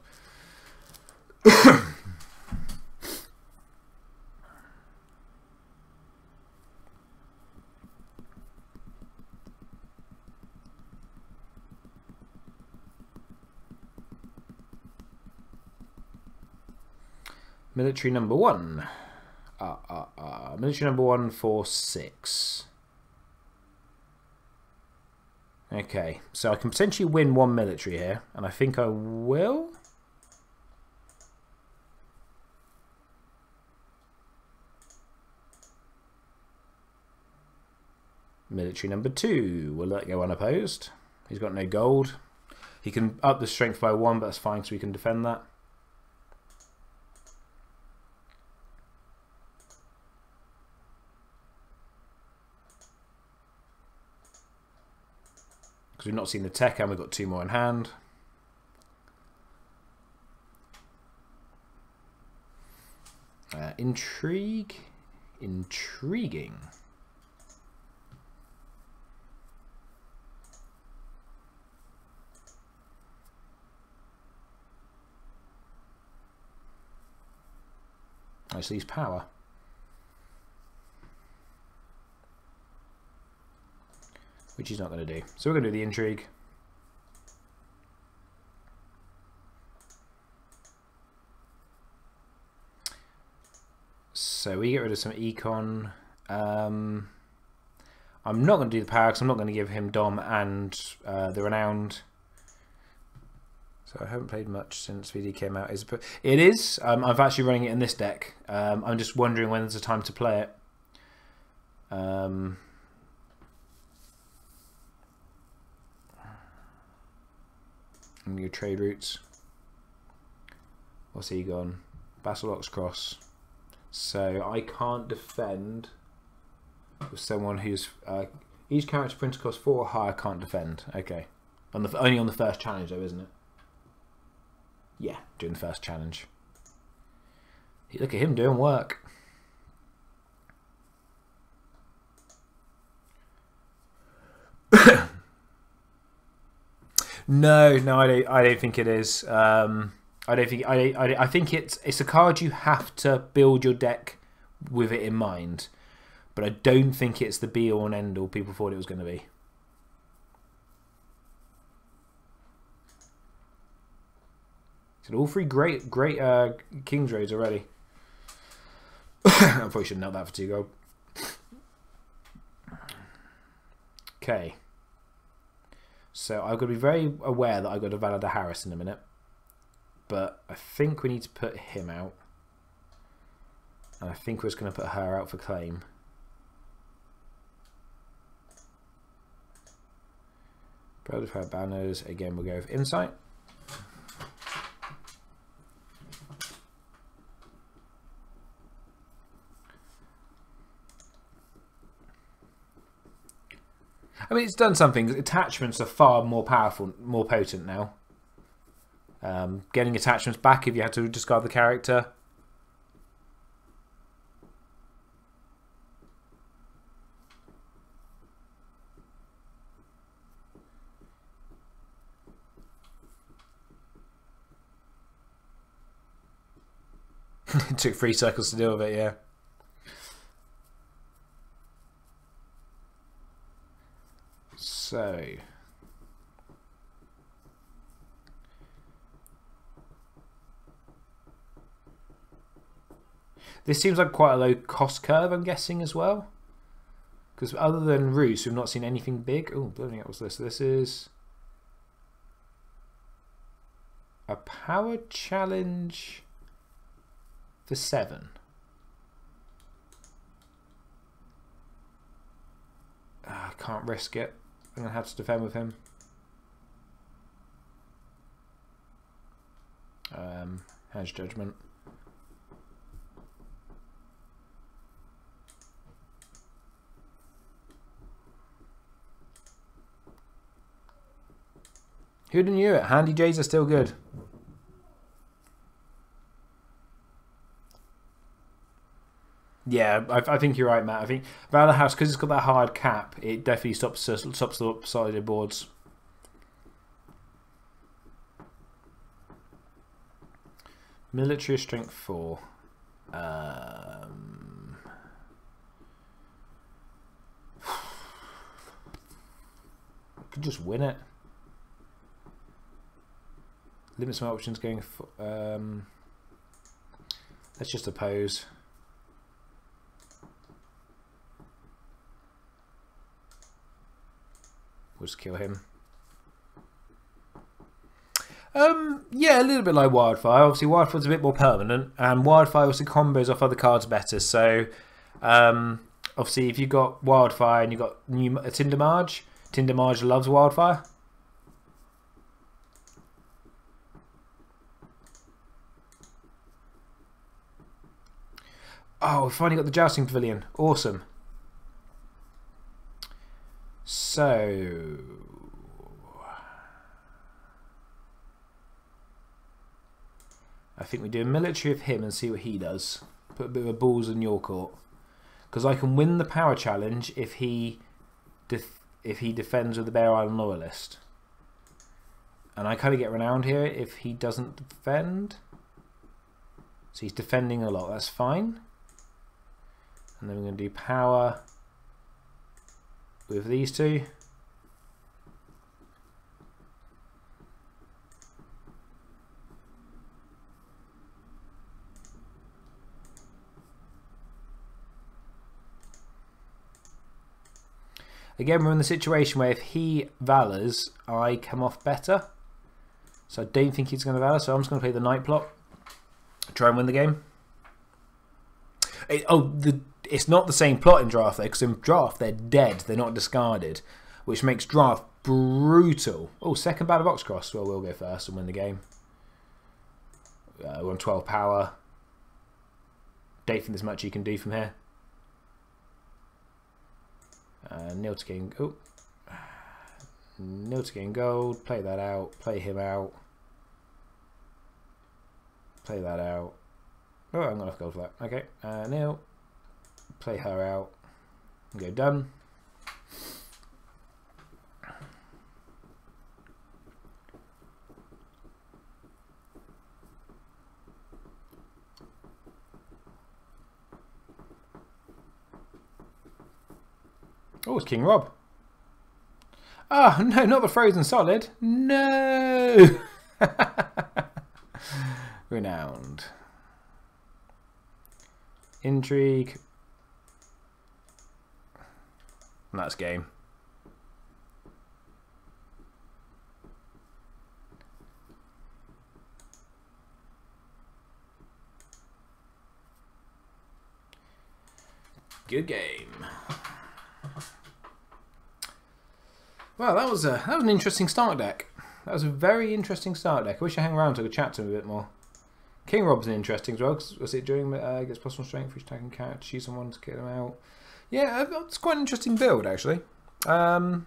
Military number 1. Military number 1 for 6. Okay, so I can potentially win 1 military here, and I think I will. Military number 2 will let go unopposed. He's got no gold. He can up the strength by 1, but that's fine, so we can defend that. Because we've not seen the tech and we've got 2 more in hand. Intrigue. Intriguing. I see power. Which he's not going to do. So we're going to do the intrigue. So we get rid of some econ. I'm not going to do the power because I'm not going to give him Dom and the renowned. So I haven't played much since VD came out. It is. I'm actually running it in this deck. I'm just wondering when there's a time to play it. And your trade routes. What's he gone? Battleox Cross. So I can't defend with someone who's each character printer costs 4 or higher. Can't defend. Okay, only on the first challenge though, isn't it? Yeah, doing the first challenge. Look at him doing work. No, I don't think it is. I think it's a card you have to build your deck with it in mind, but I don't think it's the be all and end all people thought it was going to be. So all 3 great King's Raids already. I probably shouldn't have that for 2 gold. Okay. So I've got to be very aware that I've got to Valada Harris in a minute. But I think we need to put him out. And I think we're just going to put her out for claim. Brotherhood banners. Again, we'll go with Insight. I mean, it's done something. Attachments are far more powerful, more potent now. Getting attachments back if you had to discard the character. It took 3 cycles to deal with it, yeah. So this seems like quite a low cost curve, I'm guessing, as well. Because other than Roos, we've not seen anything big. Oh, bloody hell, what's this? This is a power challenge for 7. I can't risk it. I'm going to have to defend with him. Hedge Judgment. Who'd have knew it? Handy J's are still good. Yeah, I think you're right, Matt. I think Valor House, because it's got that hard cap, it definitely stops the upsided boards. Military Strength 4. Could just win it. Limits my options going for. Let's just oppose. We'll just kill him. Yeah, a little bit like Wildfire. Obviously, Wildfire's a bit more permanent, and Wildfire obviously combos off other cards better. So, obviously, if you've got Wildfire and you've got Tindermarge, Tindermarge loves Wildfire. Oh, we finally got the Jousting Pavilion. Awesome. So, I think we do a military of him and see what he does. Put a bit of a balls in your court, because I can win the power challenge if he defends with the Bear Island Loyalist, and I kind of get renowned here if he doesn't defend. So he's defending a lot. That's fine. And then we're going to do power with these two. Again, we're in the situation where if he valors, I come off better. So I don't think he's going to valor. So I'm just going to play the Night Plot. Try and win the game. It's not the same plot in draft though, because in draft they're dead. They're not discarded, which makes draft brutal. Oh, second Battle Box Cross. Well, we'll go first and win the game. We're on 12 power. Don't think there's much you can do from here. Nil to gain. Oh, nil to gain gold. Play that out. Play him out. Play that out. Oh, I'm gonna have gold for that. Okay, nil. Play her out. And go done. Oh, it's King Rob. Oh, no, not the Frozen Solid. No! Renowned. Intrigue. And that's game. Good game. Well, that was an interesting start deck. That was a very interesting start deck. I wish I hung around to chat to him a bit more. King Rob's interesting as well, because was it during gets plus 1 strength for each attacking character, choose someone to get them out. Yeah, it's quite an interesting build actually. But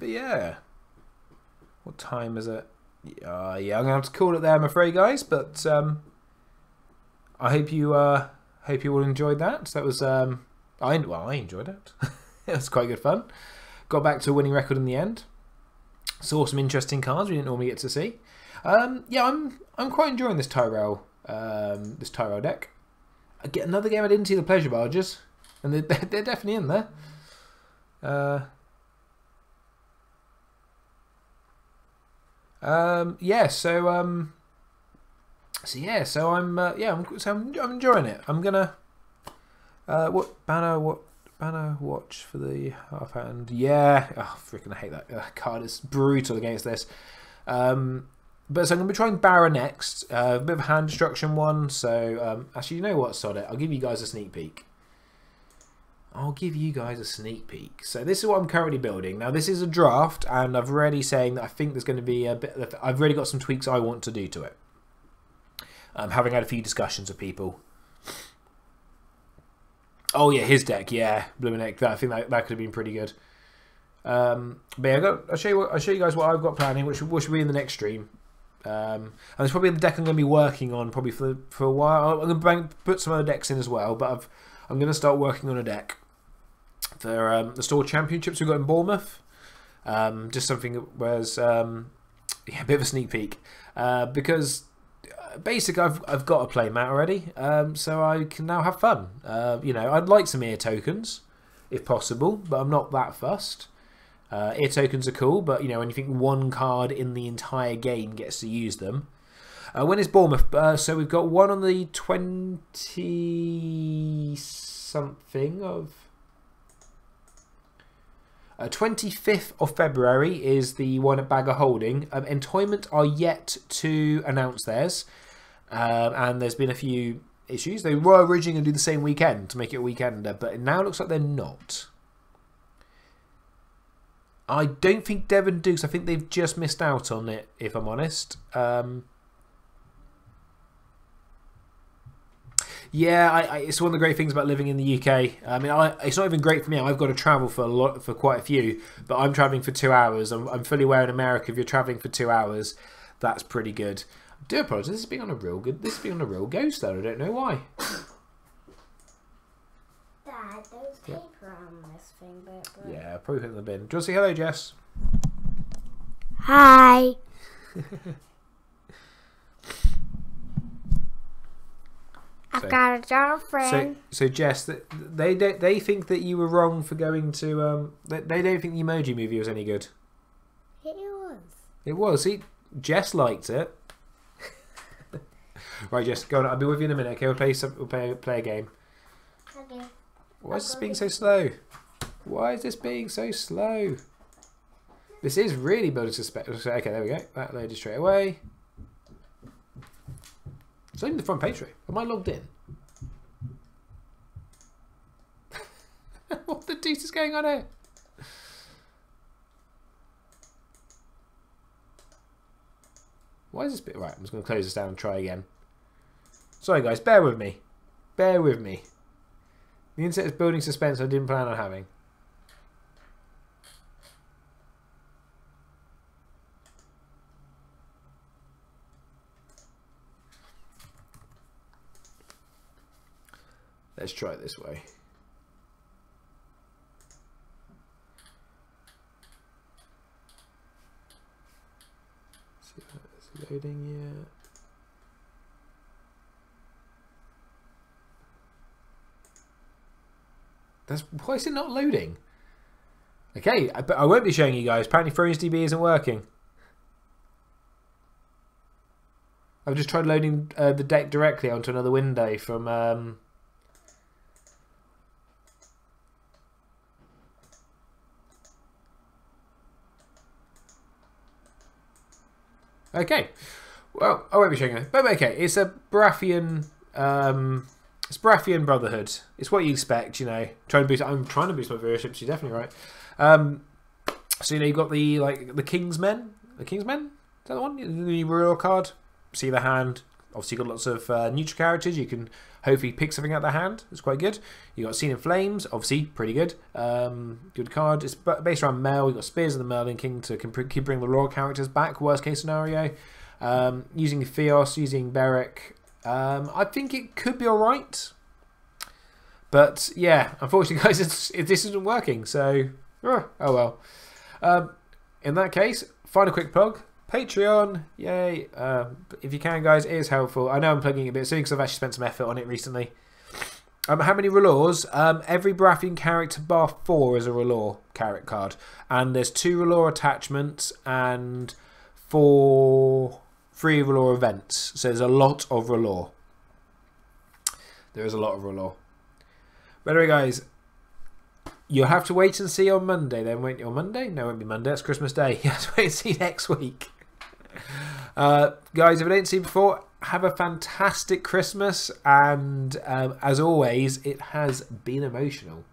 yeah, what time is it? Yeah, I'm gonna have to call it there, I'm afraid, guys. But I hope you all enjoyed that. So that was I enjoyed it. It was quite good fun. Got back to a winning record in the end. Saw some interesting cards we didn't normally get to see. Yeah, I'm quite enjoying this Tyrell deck. I get another game I didn't see the pleasure barges, and they're definitely in there. Yeah, so I'm enjoying it. I'm gonna what banner watch for the half hand. Yeah, oh, freaking I hate that card. It's brutal against this. But so I'm going to be trying Barra next. A bit of a hand destruction one. So actually, you know what? Sod it. I'll give you guys a sneak peek. So this is what I'm currently building. Now this is a draft, and I've already saying that I think there's going to be a bit. I've already got some tweaks I want to do to it. Having had a few discussions with people. Oh yeah, his deck, yeah, Blooming Egg. I think that could have been pretty good. But yeah, I'll show you guys what I've got planning, which will be in the next stream. And it's probably the deck I'm going to be working on probably for a while. I'm going to put some other decks in as well, but I'm going to start working on a deck for the Store Championships we've got in Bournemouth. Just something that was yeah, a bit of a sneak peek because. Basically, I've got a play mat already, so I can now have fun. You know, I'd like some ear tokens, if possible, but I'm not that fussed. Ear tokens are cool, but you know, when you think one card in the entire game gets to use them. When is Bournemouth? So we've got one on the 20-something of... 25th of February is the one at Bagger Holding. Entoyment are yet to announce theirs. And there's been a few issues. They were originally going to do the same weekend to make it a weekender, but it now looks like they're not. I don't think Devon do, because I think they've just missed out on it, if I'm honest. Yeah, it's one of the great things about living in the UK. I mean, it's not even great for me. I've got to travel for quite a few, but I'm travelling for 2 hours. I'm fully aware in America, if you're travelling for 2 hours, that's pretty good. I do apologise. This is being on a real ghost though. I don't know why. Dad, there's paper on this thing, but yeah, probably put it in the bin. Do you want to say hello, Jess? Hi. I've got a girlfriend. So Jess, they think that you were wrong for going to they don't think the Emoji Movie was any good. It was. It was. See, Jess liked it. Right, Jess, go on. I'll be with you in a minute. Okay, we'll play a game. Okay. Why is this being so slow? Why is this being so slow? This is really building suspense. Okay, there we go. That loaded straight away. It's only the front page. Am I logged in? What the deuce is going on here? Why is this bit right? I'm just going to close this down and try again. Sorry guys, bear with me. Bear with me. The internet is building suspense I didn't plan on having. Let's try it this way. See if that's loading yet. Why is it not loading? Okay, but I won't be showing you guys. Apparently ThronesDB isn't working. I've just tried loading the deck directly onto another window from... Okay, well, I won't be showing you, but okay, it's a Baratheon, it's Baratheon Brotherhood. It's what you expect, you know. I'm trying to boost my viewership. So you're definitely right. So you know you've got the Kingsmen. The Kingsmen, is that the one? The new royal card. See the hand. Obviously, you've got lots of neutral characters. You can hopefully pick something out of the hand. It's quite good. You got Seen in Flames. Obviously, pretty good. Good card. It's based around Mel. You got Spears of the Merlin King to keep bringing the royal characters back. Worst case scenario. Using Theos, using Beric. I think it could be alright. But yeah, unfortunately, guys, this isn't working. So, oh well. In that case, final quick plug. Patreon, yay. If you can, guys, it is helpful. I know I'm plugging it a bit soon because I've actually spent some effort on it recently. How many R'hllors? Every Baratheon character bar 4 is a R'hllor character card. And there's 2 R'hllor attachments and 3 R'hllor events. So there's a lot of R'hllor. There is a lot of R'hllor. But anyway, guys, you'll have to wait and see on Monday. Then wait on Monday? No, it won't be Monday. It's Christmas Day. You have to wait and see next week. Guys, if I didn't see you before, have a fantastic Christmas. And as always, it has been emotional.